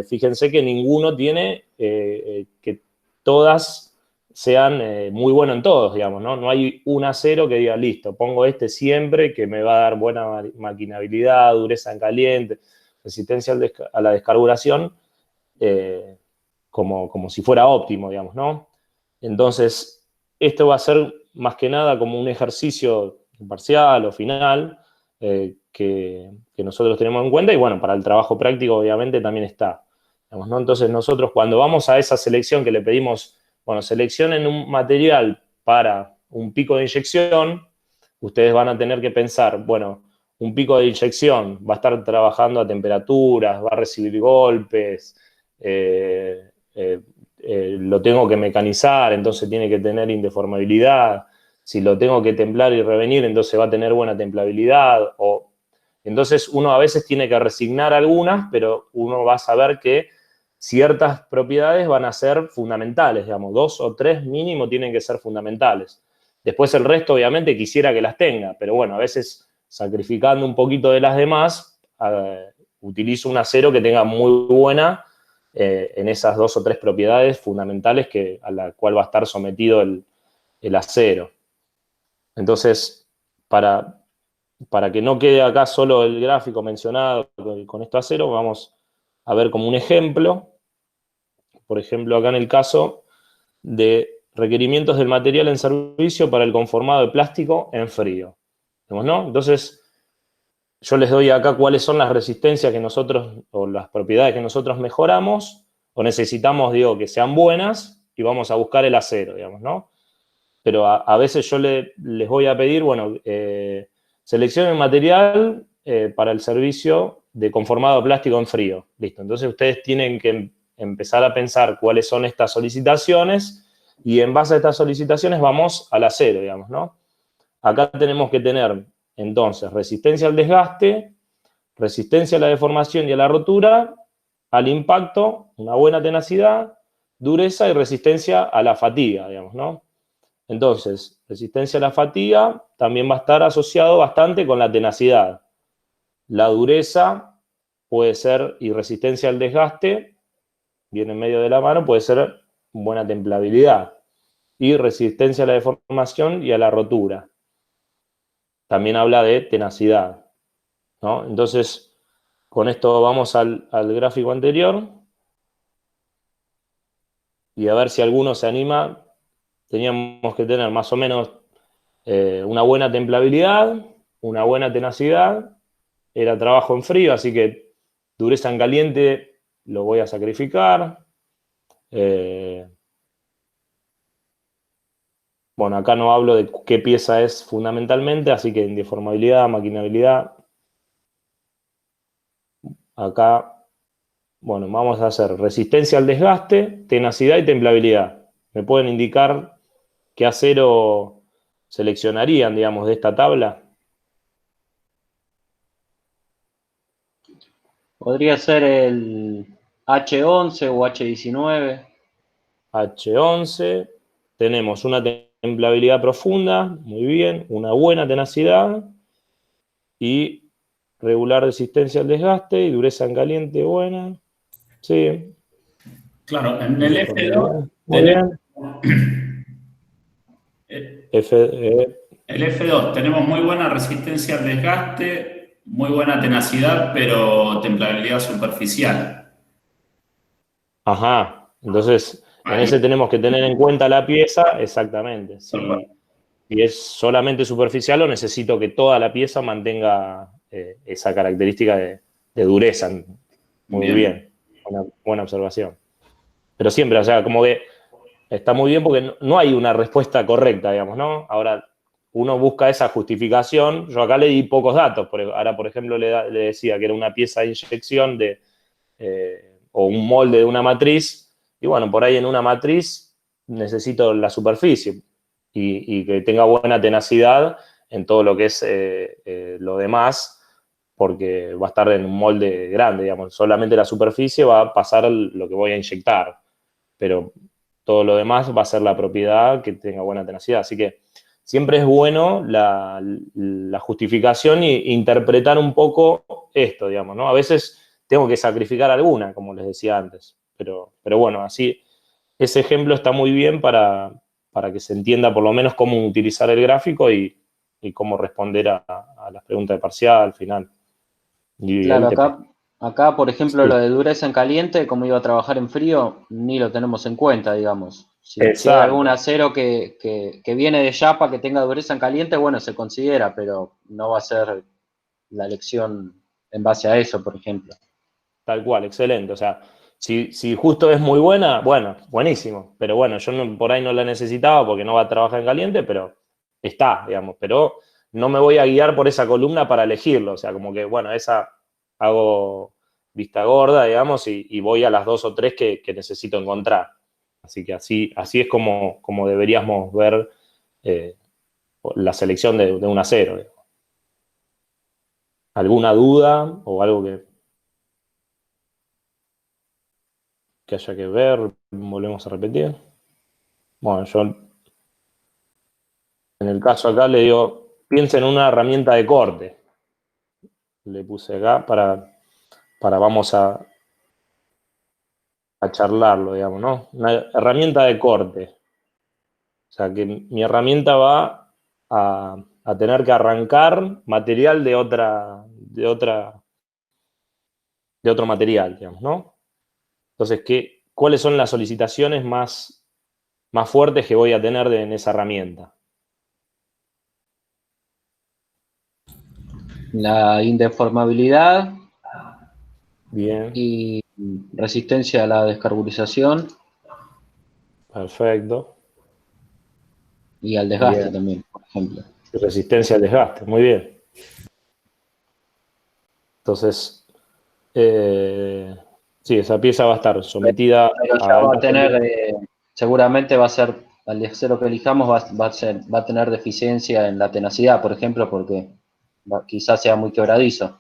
Fíjense que ninguno tiene que todas sean muy buenos en todos, digamos, ¿no? No hay un acero que diga, listo, pongo este siempre, que me va a dar buena maquinabilidad, dureza en caliente, resistencia a la descarburación, como si fuera óptimo, digamos, ¿no? Entonces, esto va a ser más que nada como un ejercicio parcial o final que nosotros tenemos en cuenta, y bueno, para el trabajo práctico obviamente también está. Digamos, ¿no? Entonces nosotros cuando vamos a esa selección que le pedimos, bueno, seleccionen un material para un pico de inyección, ustedes van a tener que pensar, bueno, un pico de inyección va a estar trabajando a temperaturas, va a recibir golpes, lo tengo que mecanizar, entonces tiene que tener indeformabilidad. Si lo tengo que templar y revenir, entonces va a tener buena templabilidad. Entonces uno a veces tiene que resignar algunas, pero uno va a saber que ciertas propiedades van a ser fundamentales, digamos, 2 o 3 mínimo tienen que ser fundamentales. Después el resto obviamente quisiera que las tenga, pero bueno, a veces sacrificando un poquito de las demás, utilizo un acero que tenga muy buena en esas 2 o 3 propiedades fundamentales a la cual va a estar sometido el acero. Entonces, para que no quede acá solo el gráfico mencionado con esto acero, vamos a ver como un ejemplo. Por ejemplo, acá en el caso de requerimientos del material en servicio para el conformado de plástico en frío. ¿No? Entonces, yo les doy acá cuáles son las resistencias que nosotros, o las propiedades que nosotros mejoramos, o necesitamos, digo, que sean buenas, y vamos a buscar el acero, digamos, ¿no? Pero a veces yo les voy a pedir, bueno, seleccionen material para el servicio de conformado plástico en frío. Listo, entonces ustedes tienen que empezar a pensar cuáles son estas solicitaciones, y en base a estas solicitaciones vamos al acero, digamos, ¿no? Acá tenemos que tener, entonces, resistencia al desgaste, resistencia a la deformación y a la rotura, al impacto, una buena tenacidad, dureza y resistencia a la fatiga, digamos, ¿no? Entonces, resistencia a la fatiga también va a estar asociado bastante con la tenacidad. La dureza puede ser, y resistencia al desgaste, viene en medio de la mano, puede ser buena templabilidad. Y resistencia a la deformación y a la rotura. También habla de tenacidad, ¿no? Entonces, con esto vamos al gráfico anterior. Y a ver si alguno se anima. Teníamos que tener más o menos una buena templabilidad, una buena tenacidad. Era trabajo en frío, así que dureza en caliente lo voy a sacrificar. Bueno, acá no hablo de qué pieza es fundamentalmente, así que indeformabilidad, maquinabilidad. Acá, bueno, vamos a hacer resistencia al desgaste, tenacidad y templabilidad. ¿Me pueden indicar qué acero seleccionarían, digamos, de esta tabla? Podría ser el H11 o H19. H11. Tenemos una templabilidad profunda, muy bien, una buena tenacidad y regular resistencia al desgaste y dureza en caliente buena. Sí. Claro, en el F2 muy bien. El F2 tenemos muy buena resistencia al desgaste, muy buena tenacidad, pero templabilidad superficial. Ajá, entonces en Ahí. ese tenemos que tener en cuenta la pieza, exactamente. Si es solamente superficial, o necesito que toda la pieza mantenga esa característica de dureza. Muy bien. Buena observación. Pero siempre, o sea, como que está muy bien porque no hay una respuesta correcta, digamos, ¿no? Ahora, uno busca esa justificación. Yo acá le di pocos datos. Ahora, por ejemplo, le decía que era una pieza de inyección o un molde de una matriz. Y bueno, por ahí en una matriz necesito la superficie y que tenga buena tenacidad en todo lo que es lo demás, porque va a estar en un molde grande, digamos. Solamente la superficie va a pasar lo que voy a inyectar, pero todo lo demás va a ser la propiedad que tenga buena tenacidad. Así que siempre es bueno la justificación e interpretar un poco esto, digamos, ¿no? A veces tengo que sacrificar alguna, como les decía antes, pero bueno, así ese ejemplo está muy bien para que se entienda por lo menos cómo utilizar el gráfico y cómo responder a las preguntas de parcial al final. Y Claro, ahí acá, por ejemplo, sí. lo de dureza en caliente, como iba a trabajar en frío, ni lo tenemos en cuenta, digamos. Si hay algún Exacto. acero que viene de chapa que tenga dureza en caliente, bueno, se considera, pero no va a ser la elección en base a eso, por ejemplo. Tal cual, excelente. O sea, si justo es muy buena, bueno, buenísimo. Pero bueno, yo por ahí no la necesitaba porque no va a trabajar en caliente, pero está, digamos. Pero no me voy a guiar por esa columna para elegirlo. O sea, como que, bueno, esa hago vista gorda, digamos, y voy a las 2 o 3 que necesito encontrar. Así que así es como deberíamos ver la selección de un acero. Digamos. ¿Alguna duda o algo que haya que ver? Volvemos a repetir. Bueno, yo en el caso acá le digo, piensa en una herramienta de corte. Le puse acá para vamos a charlarlo, digamos, ¿no? Una herramienta de corte. O sea, que mi herramienta va a tener que arrancar material de otro material, digamos, ¿no? Entonces, ¿cuáles son las solicitaciones más fuertes que voy a tener en esa herramienta? La indeformabilidad. Bien. Y resistencia a la descarburización. Perfecto. Y al desgaste Bien. también, por ejemplo. Resistencia al desgaste, muy bien. Entonces, sí, esa pieza va a estar sometida Pero ya va a tener, seguramente va a ser, al acero que elijamos va a tener deficiencia en la tenacidad, por ejemplo, porque quizás sea muy quebradizo.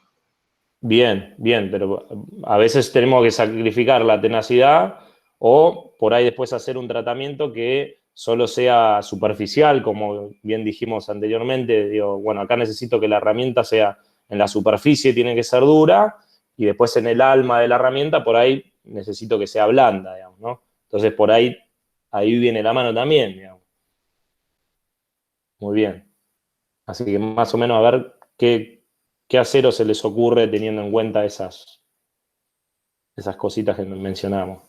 Bien, bien, pero a veces tenemos que sacrificar la tenacidad o por ahí después hacer un tratamiento que solo sea superficial, como bien dijimos anteriormente. Digo, bueno, acá necesito que la herramienta sea en la superficie, tiene que ser dura, y después en el alma de la herramienta, por ahí necesito que sea blanda, digamos, ¿no? Entonces, por ahí viene la mano también, digamos. Muy bien. Así que más o menos a ver qué acero se les ocurre teniendo en cuenta esas cositas que mencionamos.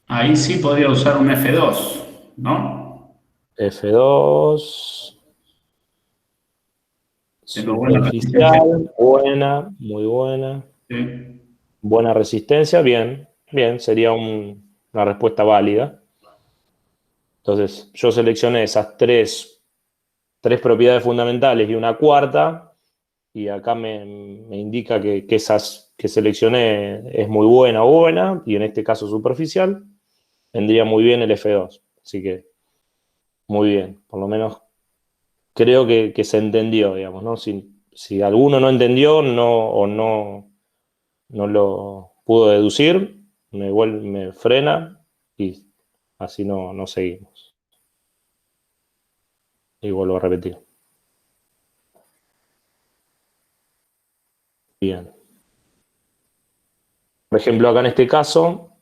Ahí sí podría usar un F2, ¿no? F2. Superficial, buena, muy buena. Sí. Buena resistencia, bien, bien, sería una respuesta válida. Entonces, yo seleccioné esas tres propiedades fundamentales y una cuarta, y acá me indica que esas que seleccioné es muy buena, y en este caso superficial, vendría muy bien el F2. Así que, muy bien, por lo menos creo que se entendió, digamos, ¿no? Si alguno no entendió o no lo pudo deducir, me frena y así no seguimos. Y vuelvo a repetir. Bien. Por ejemplo, acá en este caso,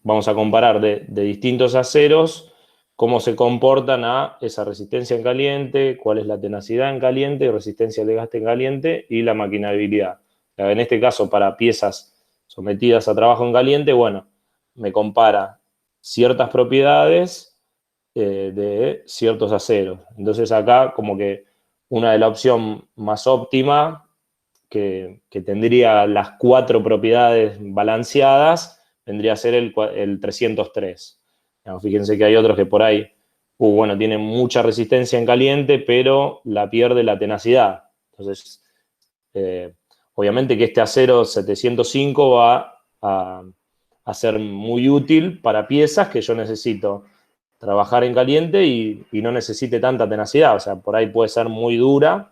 vamos a comparar de distintos aceros cómo se comportan a esa resistencia en caliente, cuál es la tenacidad en caliente, resistencia al desgaste en caliente y la maquinabilidad. O sea, en este caso, para piezas sometidas a trabajo en caliente, bueno, me compara ciertas propiedades de ciertos aceros. Entonces acá como que una de la opción más óptima que tendría las 4 propiedades balanceadas, vendría a ser el 303. Fíjense que hay otros que por ahí, bueno, tienen mucha resistencia en caliente, pero la pierde la tenacidad. Entonces, obviamente que este acero 705 va a ser muy útil para piezas que yo necesito trabajar en caliente y no necesite tanta tenacidad. O sea, por ahí puede ser muy dura.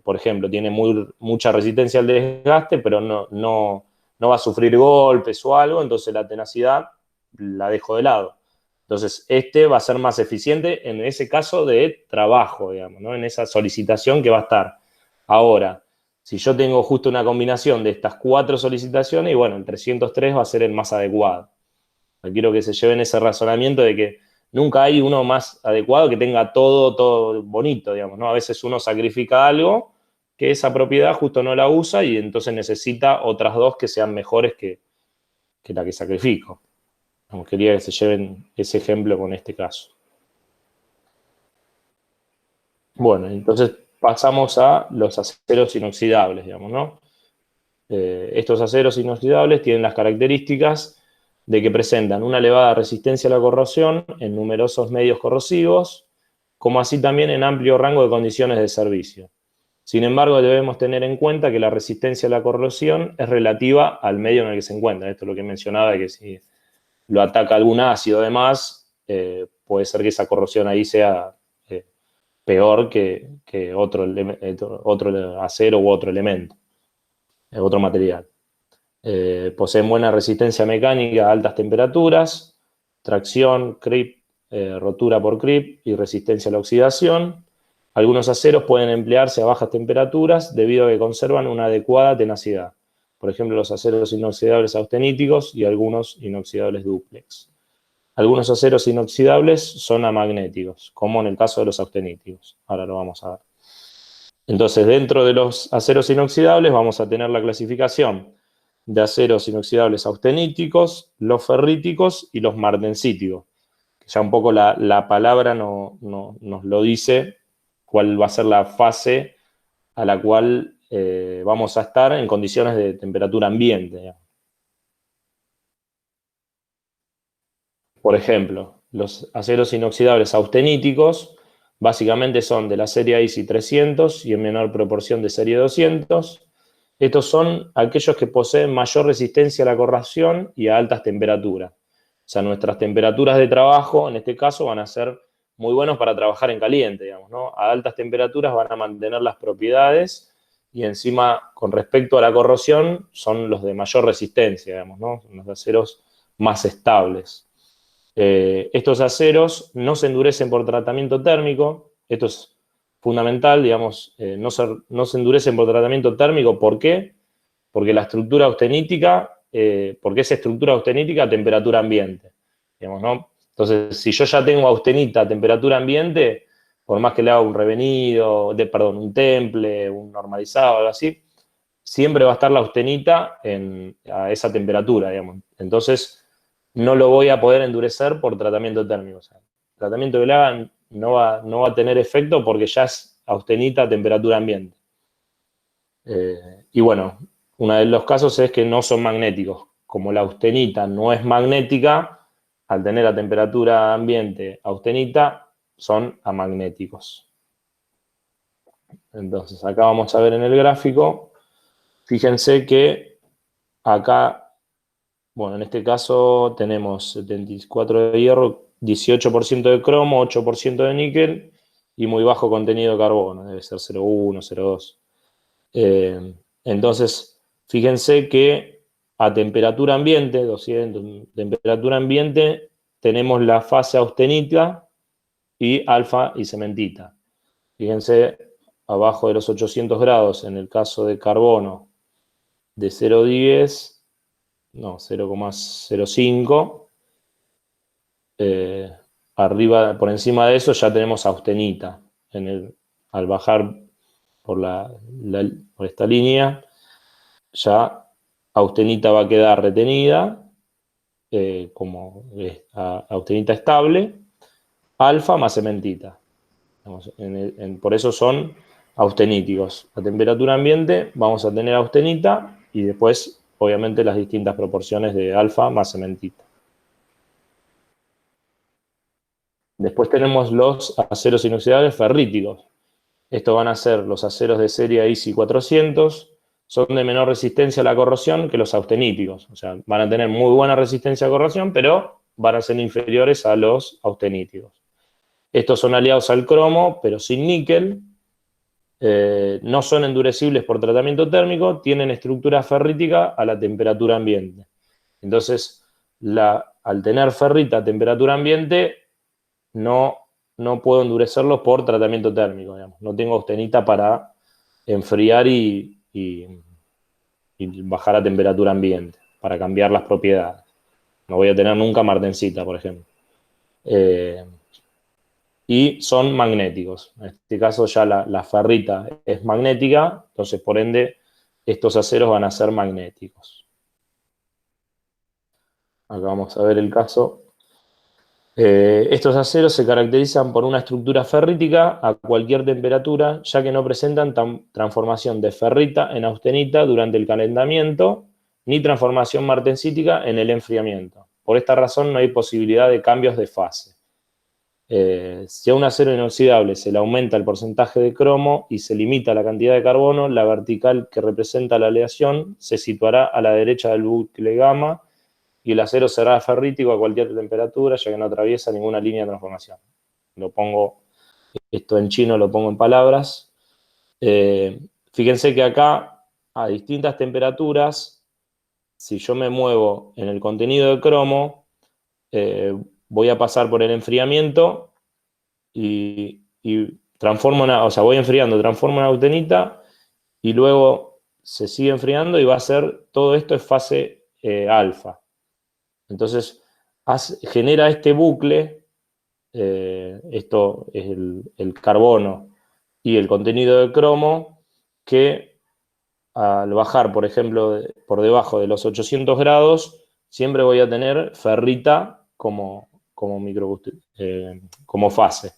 Por ejemplo, tiene mucha resistencia al desgaste, pero no va a sufrir golpes o algo, entonces la tenacidad la dejo de lado. Entonces, este va a ser más eficiente en ese caso de trabajo, digamos, ¿no? En esa solicitación que va a estar. Ahora, si yo tengo justo una combinación de estas 4 solicitaciones, y bueno, el 303 va a ser el más adecuado. Quiero que se lleven ese razonamiento de que nunca hay uno más adecuado que tenga todo bonito, digamos, ¿no? A veces uno sacrifica algo que esa propiedad justo no la usa y entonces necesita otras 2 que sean mejores que la que sacrifico. Quería que se lleven ese ejemplo con este caso. Bueno, entonces pasamos a los aceros inoxidables, digamos, ¿no? Estos aceros inoxidables tienen las características de que presentan una elevada resistencia a la corrosión en numerosos medios corrosivos, como así también en amplio rango de condiciones de servicio. Sin embargo, debemos tener en cuenta que la resistencia a la corrosión es relativa al medio en el que se encuentra. Esto es lo que mencionaba, de que si lo ataca algún ácido además, puede ser que esa corrosión ahí sea peor que otro acero u otro elemento, otro material. Poseen buena resistencia mecánica a altas temperaturas, tracción, creep, rotura por creep y resistencia a la oxidación. Algunos aceros pueden emplearse a bajas temperaturas debido a que conservan una adecuada tenacidad. Por ejemplo, los aceros inoxidables austeníticos y algunos inoxidables dúplex. Algunos aceros inoxidables son amagnéticos, como en el caso de los austeníticos. Ahora lo vamos a ver. Entonces, dentro de los aceros inoxidables vamos a tener la clasificación de aceros inoxidables austeníticos, los ferríticos y los martensíticos. Ya un poco la palabra nos lo dice, cuál va a ser la fase a la cual vamos a estar en condiciones de temperatura ambiente, digamos. Por ejemplo, los aceros inoxidables austeníticos básicamente son de la serie ISI 300 y en menor proporción de serie 200. Estos son aquellos que poseen mayor resistencia a la corrosión y a altas temperaturas. O sea, nuestras temperaturas de trabajo, en este caso, van a ser muy buenos para trabajar en caliente, digamos, ¿no? A altas temperaturas van a mantener las propiedades y encima, con respecto a la corrosión, son los de mayor resistencia, digamos, ¿no? Son los aceros más estables. Estos aceros no se endurecen por tratamiento térmico. Esto es fundamental, digamos, no se endurecen por tratamiento térmico. ¿Por qué? Porque la estructura austenítica, porque es estructura austenítica a temperatura ambiente, digamos, ¿no? Entonces, si yo ya tengo austenita a temperatura ambiente, por más que le haga un revenido, un temple, un normalizado, algo así, siempre va a estar la austenita a esa temperatura, digamos. Entonces, no lo voy a poder endurecer por tratamiento térmico. O sea, el tratamiento que le hagan no va a tener efecto porque ya es austenita a temperatura ambiente. Y bueno, uno de los casos es que no son magnéticos. Como la austenita no es magnética, al tener a temperatura ambiente austenita, son amagnéticos. Entonces, acá vamos a ver en el gráfico, fíjense que acá, bueno, en este caso tenemos 74 de hierro, 18% de cromo, 8% de níquel y muy bajo contenido de carbono, debe ser 0,1, 0,2. Entonces, fíjense que a temperatura ambiente, 200, temperatura ambiente, tenemos la fase austenita y alfa y cementita. Fíjense, abajo de los 800 grados, en el caso de carbono, de 0,10, no, 0,05, arriba, por encima de eso ya tenemos austenita. Al bajar por esta línea, ya austenita va a quedar retenida como austenita estable, alfa más cementita. Por eso son austeníticos. A temperatura ambiente vamos a tener austenita y después, obviamente, las distintas proporciones de alfa más cementita. Después tenemos los aceros inoxidables ferríticos. Estos van a ser los aceros de serie ISI 400. Son de menor resistencia a la corrosión que los austeníticos. O sea, van a tener muy buena resistencia a corrosión, pero van a ser inferiores a los austeníticos. Estos son aliados al cromo, pero sin níquel. No son endurecibles por tratamiento térmico, tienen estructura ferrítica a la temperatura ambiente. Entonces, al tener ferrita a temperatura ambiente, no puedo endurecerlos por tratamiento térmico, digamos. No tengo austenita para enfriar y bajar a temperatura ambiente, para cambiar las propiedades. No voy a tener nunca martensita, por ejemplo. Y son magnéticos. En este caso ya la ferrita es magnética, entonces por ende estos aceros van a ser magnéticos. Acá vamos a ver el caso. Estos aceros se caracterizan por una estructura ferrítica a cualquier temperatura, ya que no presentan transformación de ferrita en austenita durante el calentamiento, ni transformación martensítica en el enfriamiento. Por esta razón no hay posibilidad de cambios de fase. Si a un acero inoxidable se le aumenta el porcentaje de cromo y se limita la cantidad de carbono, la vertical que representa la aleación se situará a la derecha del bucle gamma y el acero será ferrítico a cualquier temperatura, ya que no atraviesa ninguna línea de transformación. Lo pongo, esto en chino lo pongo en palabras. Fíjense que acá, a distintas temperaturas, si yo me muevo en el contenido de cromo, voy a pasar por el enfriamiento y transformo voy enfriando, transformo en austenita y luego se sigue enfriando y va a ser, todo esto es fase alfa. Entonces genera este bucle, esto es el carbono y el contenido de cromo, que al bajar, por ejemplo, por debajo de los 800 grados, siempre voy a tener ferrita como fase.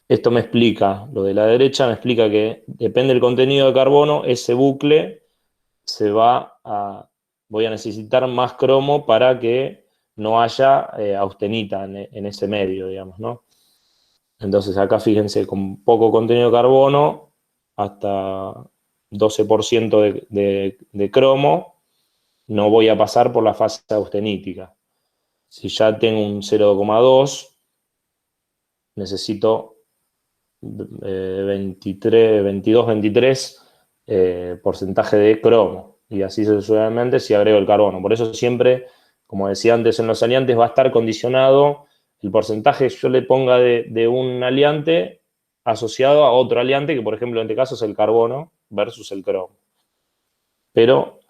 Esto me explica, lo de la derecha me explica que depende del contenido de carbono, ese bucle voy a necesitar más cromo para que no haya austenita en ese medio, digamos, ¿no? Entonces acá fíjense, con poco contenido de carbono, hasta 12% de cromo, no voy a pasar por la fase austenítica. Si ya tengo un 0,2, necesito 23 porcentaje de cromo. Y así sucesivamente si agrego el carbono. Por eso siempre, como decía antes en los aliantes, va a estar condicionado el porcentaje que yo le ponga de un aliante asociado a otro aliante, que por ejemplo en este caso es el carbono versus el cromo. Pero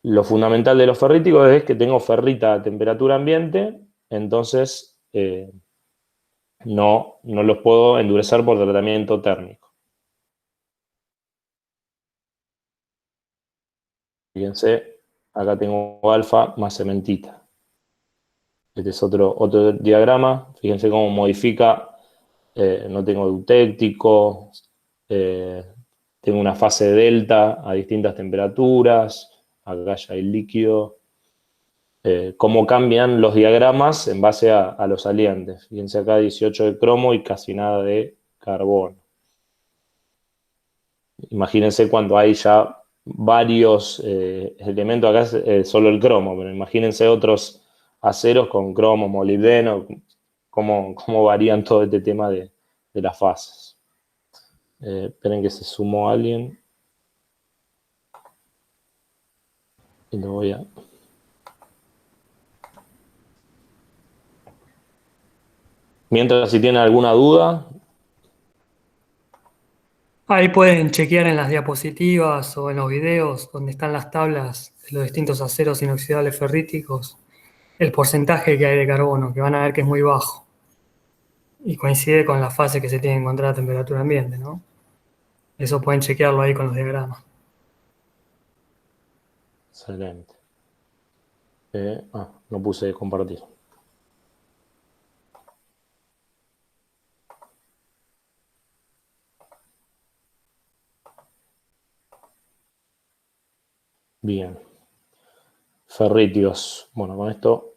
lo fundamental de los ferríticos es que tengo ferrita a temperatura ambiente, entonces no los puedo endurecer por tratamiento térmico. Fíjense, acá tengo alfa más cementita. Este es otro diagrama. Fíjense cómo modifica, no tengo eutéctico, tengo una fase delta a distintas temperaturas, acá ya hay líquido. Cómo cambian los diagramas en base a los aliantes. Fíjense acá 18 de cromo y casi nada de carbono. Imagínense cuando hay ya varios elementos, acá es solo el cromo, pero imagínense otros aceros con cromo, molibdeno, cómo varían todo este tema de las fases. Esperen que se sumó alguien. Y lo voy a... Mientras, si tienen alguna duda. Ahí pueden chequear en las diapositivas o en los videos donde están las tablas de los distintos aceros inoxidables ferríticos, el porcentaje que hay de carbono, que van a ver que es muy bajo. Y coincide con la fase que se tiene que encontrar a temperatura ambiente, ¿no? Eso pueden chequearlo ahí con los diagramas. Excelente. No puse compartir. Bien. Ferríticos. Bueno, con esto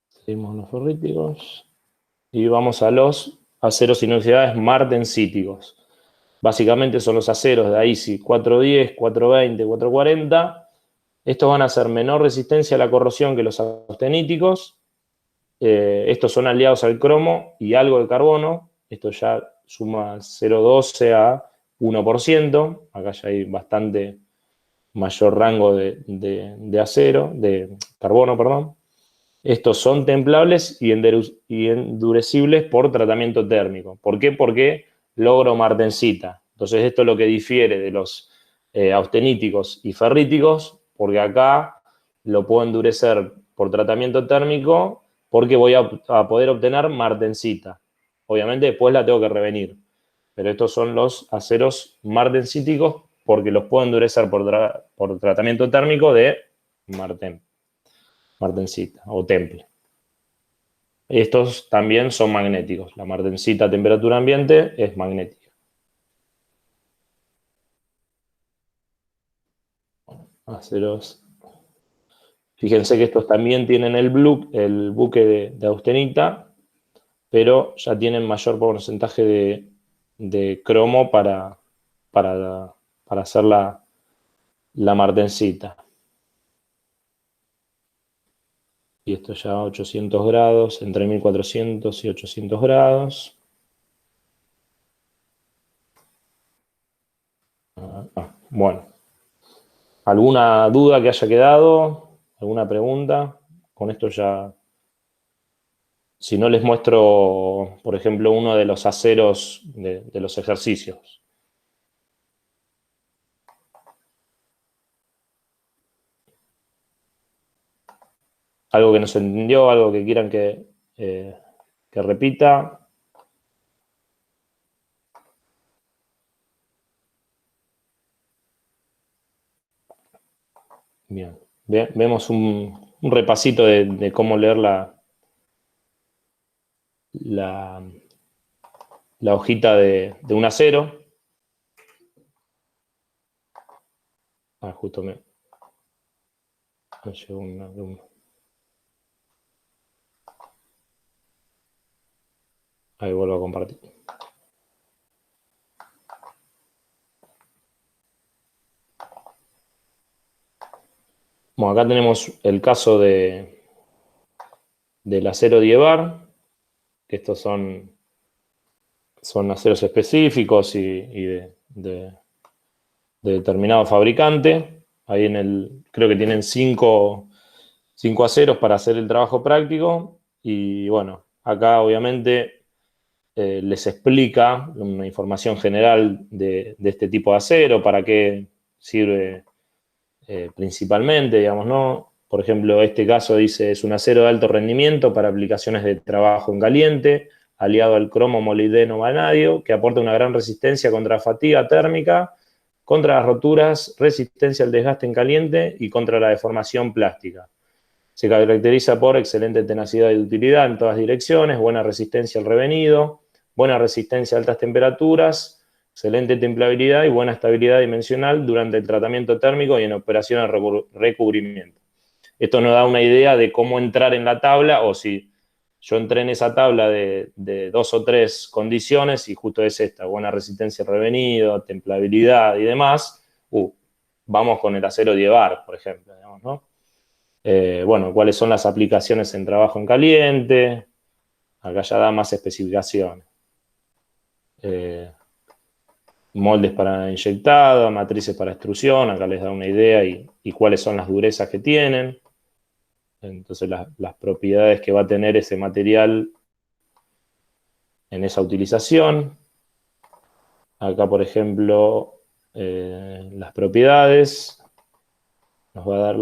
seguimos los ferríticos. Y vamos a los aceros inoxidables martensíticos. Básicamente son los aceros de AISI 410, 420, 440, Estos van a hacer menor resistencia a la corrosión que los austeníticos. Estos son aliados al cromo y algo de carbono. Esto ya suma 0,12 a 1%. Acá ya hay bastante mayor rango de acero, de carbono, perdón. Estos son templables y endurecibles por tratamiento térmico. ¿Por qué? Porque logro martensita. Entonces esto es lo que difiere de los austeníticos y ferríticos, porque acá lo puedo endurecer por tratamiento térmico porque voy a poder obtener martensita. Obviamente después la tengo que revenir, pero estos son los aceros martensíticos porque los puedo endurecer por tratamiento térmico de martensita o temple. Estos también son magnéticos. La martensita a temperatura ambiente es magnética. Aceros. Fíjense que estos también tienen el buque de austenita, pero ya tienen mayor porcentaje de cromo para hacer la martensita. Y esto ya a 800 grados, entre 1400 y 800 grados. Bueno. ¿Alguna duda que haya quedado? ¿Alguna pregunta? Con esto ya... Si no, les muestro, por ejemplo, uno de los aceros de los ejercicios. ¿Algo que no se entendió? ¿Algo que quieran que repita? Bien. Vemos un repasito de cómo leer la hojita de un acero. Justo me llegó una... Ahí vuelvo a compartir. Bueno, acá tenemos el caso del acero Diebar, que estos son aceros específicos y de determinado fabricante. Ahí creo que tienen 5 aceros para hacer el trabajo práctico. Y bueno, acá obviamente les explica una información general de este tipo de acero, para qué sirve principalmente, digamos, ¿no? Por ejemplo, este caso dice, es un acero de alto rendimiento para aplicaciones de trabajo en caliente, aliado al cromo molibdeno vanadio, que aporta una gran resistencia contra fatiga térmica, contra las roturas, resistencia al desgaste en caliente y contra la deformación plástica. Se caracteriza por excelente tenacidad y utilidad en todas direcciones, buena resistencia al revenido, buena resistencia a altas temperaturas, excelente templabilidad y buena estabilidad dimensional durante el tratamiento térmico y en operaciones de recubrimiento. Esto nos da una idea de cómo entrar en la tabla, o si yo entré en esa tabla de 2 o 3 condiciones y justo es esta, buena resistencia al revenido, templabilidad y demás, vamos con el acero Diebar, por ejemplo, digamos, ¿no? Bueno, ¿cuáles son las aplicaciones en trabajo en caliente? Acá ya da más especificaciones. Moldes para inyectado, matrices para extrusión, acá les da una idea y cuáles son las durezas que tienen. Entonces las propiedades que va a tener ese material en esa utilización. Acá, por ejemplo, las propiedades. Nos va a dar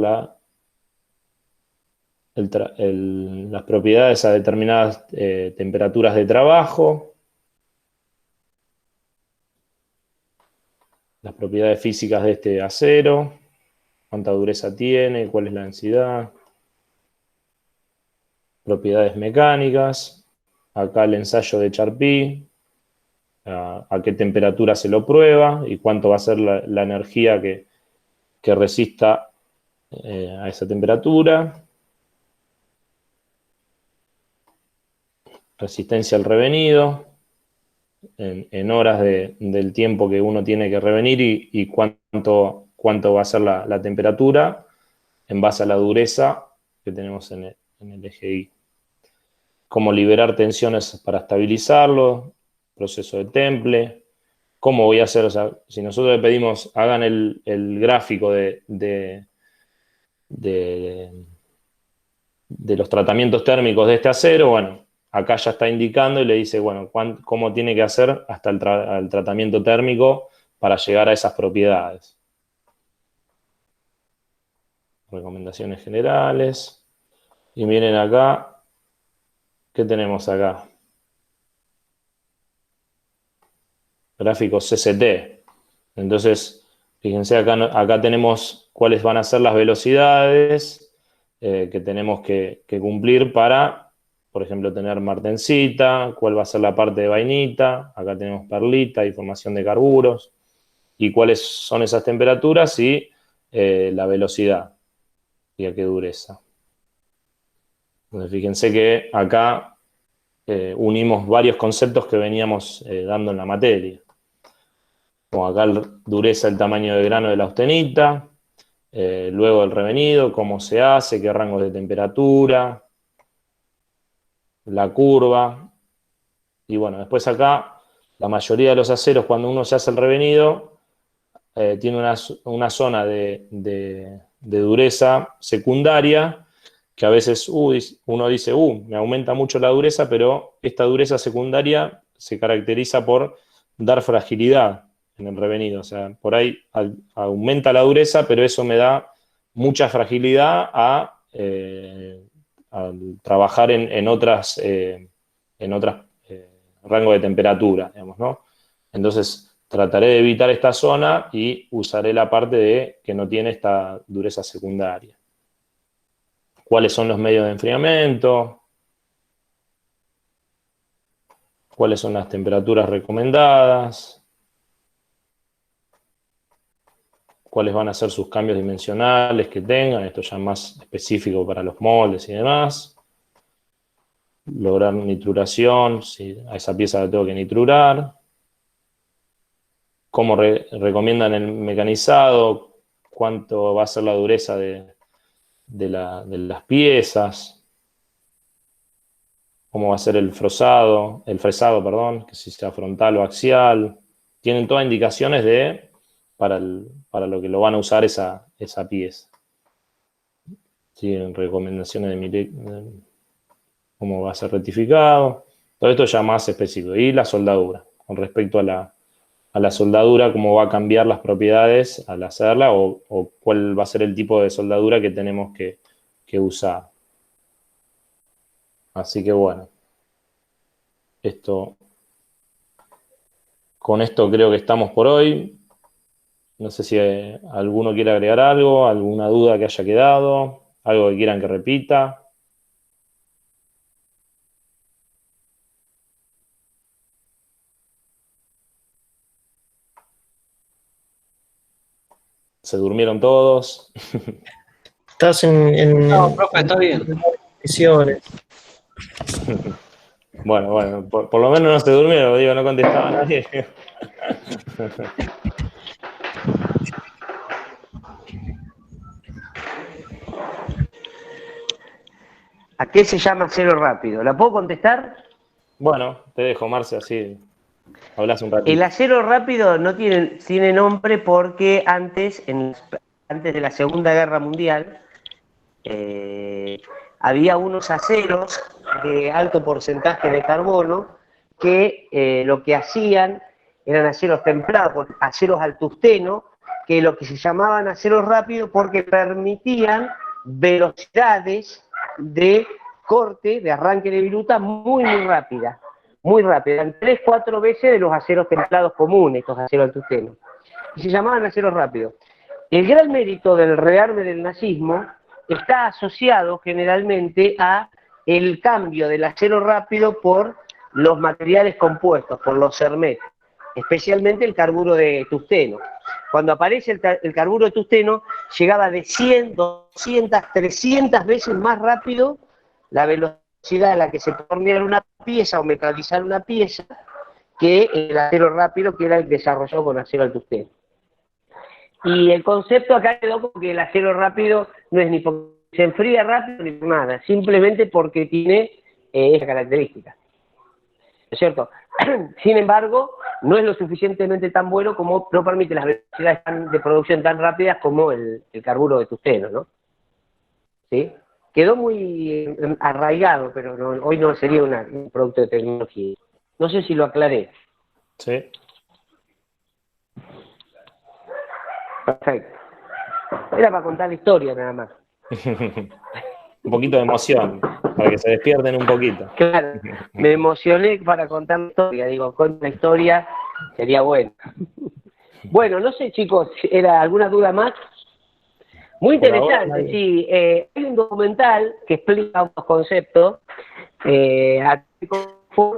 las propiedades a determinadas temperaturas de trabajo. Las propiedades físicas de este acero. Cuánta dureza tiene, cuál es la densidad. Propiedades mecánicas. Acá el ensayo de Charpy. A qué temperatura se lo prueba y cuánto va a ser la energía que resista a esa temperatura. Resistencia al revenido, en horas del tiempo que uno tiene que revenir y cuánto va a ser la temperatura. en base a la dureza que tenemos en el eje Y. Cómo liberar tensiones para estabilizarlo, proceso de temple, cómo voy a hacer, o sea, si nosotros le pedimos, hagan el gráfico de los tratamientos térmicos de este acero, bueno, acá ya está indicando y le dice, bueno, cómo tiene que hacer hasta el tratamiento térmico para llegar a esas propiedades. Recomendaciones generales. Y miren acá, ¿qué tenemos acá? Gráfico CCT. Entonces, fíjense, acá tenemos cuáles van a ser las velocidades que tenemos que cumplir para, por ejemplo, tener martensita, cuál va a ser la parte de vainita, acá tenemos perlita y formación de carburos, y cuáles son esas temperaturas y la velocidad y a qué dureza. Entonces, fíjense que acá unimos varios conceptos que veníamos dando en la materia. Como acá dureza, el tamaño de grano de la austenita, luego el revenido, cómo se hace, qué rangos de temperatura, la curva. Y bueno, después acá, la mayoría de los aceros, cuando uno se hace el revenido, tiene una zona de dureza secundaria, que a veces uno dice, me aumenta mucho la dureza, pero esta dureza secundaria se caracteriza por dar fragilidad en el revenido. O sea, por ahí aumenta la dureza, pero eso me da mucha fragilidad a trabajar en otras rangos de temperatura, digamos, ¿no? Entonces, trataré de evitar esta zona y usaré la parte de que no tiene esta dureza secundaria. ¿Cuáles son los medios de enfriamiento? ¿Cuáles son las temperaturas recomendadas? ¿Cuáles van a ser sus cambios dimensionales que tengan? Esto ya más específico para los moldes y demás. Lograr nituración, si a esa pieza la tengo que nitrurar. ¿Cómo recomiendan el mecanizado? ¿Cuánto va a ser la dureza de las piezas? ¿Cómo va a ser el fresado, perdón, que si sea frontal o axial? Tienen todas indicaciones para lo que lo van a usar esa pieza. Tienen recomendaciones de cómo va a ser rectificado. Todo esto ya más específico. Y la soldadura, con respecto a la soldadura, cómo va a cambiar las propiedades al hacerla o cuál va a ser el tipo de soldadura que tenemos que usar. Así que bueno, con esto creo que estamos por hoy. No sé si alguno quiere agregar algo, alguna duda que haya quedado, algo que quieran que repita. ¿Se durmieron todos? Estás en No, profe, está bien. misiones. Bueno, por lo menos no se durmieron, digo, no contestaba nadie. ¿A qué se llama acero rápido? ¿La puedo contestar? Bueno, te dejo, Marce, así hablas un ratito. El acero rápido no tiene nombre porque antes de la Segunda Guerra Mundial, había unos aceros de alto porcentaje de carbono que lo que hacían eran aceros templados, aceros al tungsteno, que lo que se llamaban aceros rápidos porque permitían velocidades de corte, de arranque de viruta muy rápida. Muy rápida, en 3-4 veces de los aceros templados comunes, estos aceros al tungsteno. Y se llamaban aceros rápidos. El gran mérito del rearme del nazismo está asociado generalmente a el cambio del acero rápido por los materiales compuestos, por los CERMET, especialmente el carburo de tungsteno. Cuando aparece el carburo de tungsteno, llegaba de 100, 200, 300 veces más rápido la velocidad a la que se tornear una pieza o metalizar una pieza que el acero rápido, que era el desarrollado con acero al tungsteno. Y el concepto acá quedó como que el acero rápido no es ni porque se enfría rápido ni por nada, simplemente porque tiene esa característica. ¿No es cierto? Sin embargo, no es lo suficientemente tan bueno como no permite las velocidades de producción tan rápidas como el carburo de tungsteno, ¿no? ¿Sí? Quedó muy arraigado, pero hoy no sería un producto de tecnología. No sé si lo aclaré. Sí. Perfecto. Era para contar la historia nada más. Un poquito de emoción, para que se despierten un poquito. Claro, me emocioné para contar la historia. Digo, con la historia sería bueno. Bueno, no sé, chicos, ¿era alguna duda más? Muy interesante, ahora, sí. Hay un documental que explica unos conceptos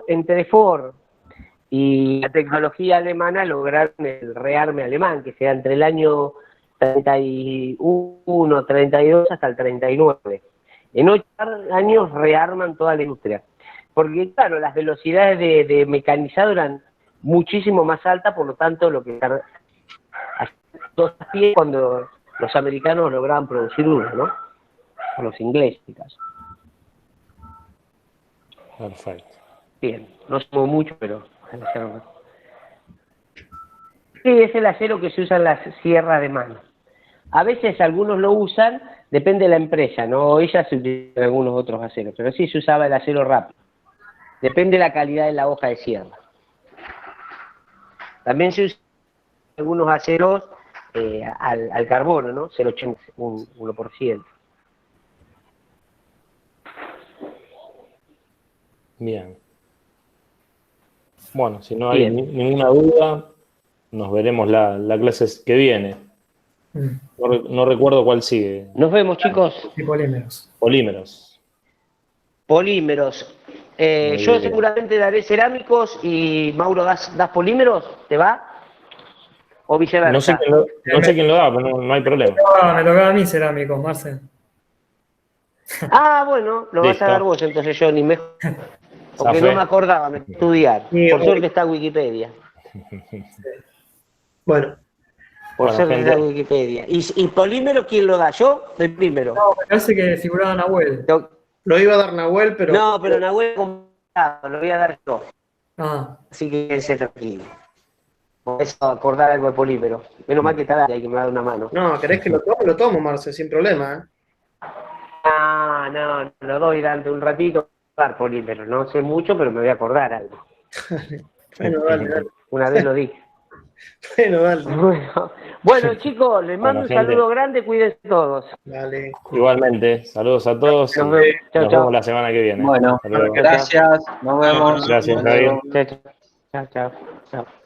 entre Ford y la tecnología alemana lograron el rearme alemán, que sea entre el año 31, 32 hasta el 39. En 8 años rearman toda la industria. Porque, claro, las velocidades de mecanizado eran muchísimo más altas, por lo tanto, lo que dos pies cuando los americanos lograban producir uno, ¿no? O los ingleses, en caso. Perfecto. Bien, no somos mucho, pero... Sí, es el acero que se usa en las sierras de mano. A veces algunos lo usan, depende de la empresa, ¿no? Ella se utiliza algunos otros aceros, pero sí se usaba el acero rápido. Depende de la calidad de la hoja de sierra. También se usan algunos aceros al carbono, ¿no? 0,80, 1%. Bien. Bueno, si no hay ninguna duda, nos veremos la clase que viene. No recuerdo cuál sigue. Nos vemos, chicos. Y polímeros. Polímeros. Polímeros. Yo seguramente daré cerámicos y Mauro, ¿das polímeros? ¿Te va? ¿O viceversa? No sé quién lo da, pero no hay problema. Me tocaba a mí cerámicos, Marcel. Ah, bueno, lo vas a dar vos, entonces yo ni mejor. Porque no me acordaba, me estudiar. Por suerte está Wikipedia. Bueno. Por suerte está Wikipedia. ¿Y polímero quién lo da? ¿Yo? El primero. No, me parece que figuraba Nahuel. Lo iba a dar Nahuel, pero... No, pero Nahuel comprado, lo voy a dar yo. Ah. Así que se tranquilo. Podés acordar algo de polímero. Menos mal que está ahí, que me va a dar una mano. No, ¿querés que lo tome? Lo tomo, Marce, sin problema, ¿eh? No, lo doy durante un ratito dar polímero. No sé mucho, pero me voy a acordar algo. Bueno, dale. Una vez lo dije. Bueno, dale. Bueno, chicos, les mando un saludo grande, cuídense todos. Dale. Igualmente, saludos a todos. Nos vemos la semana que viene. Bueno, gracias, nos vemos. Gracias, Javier. Chao.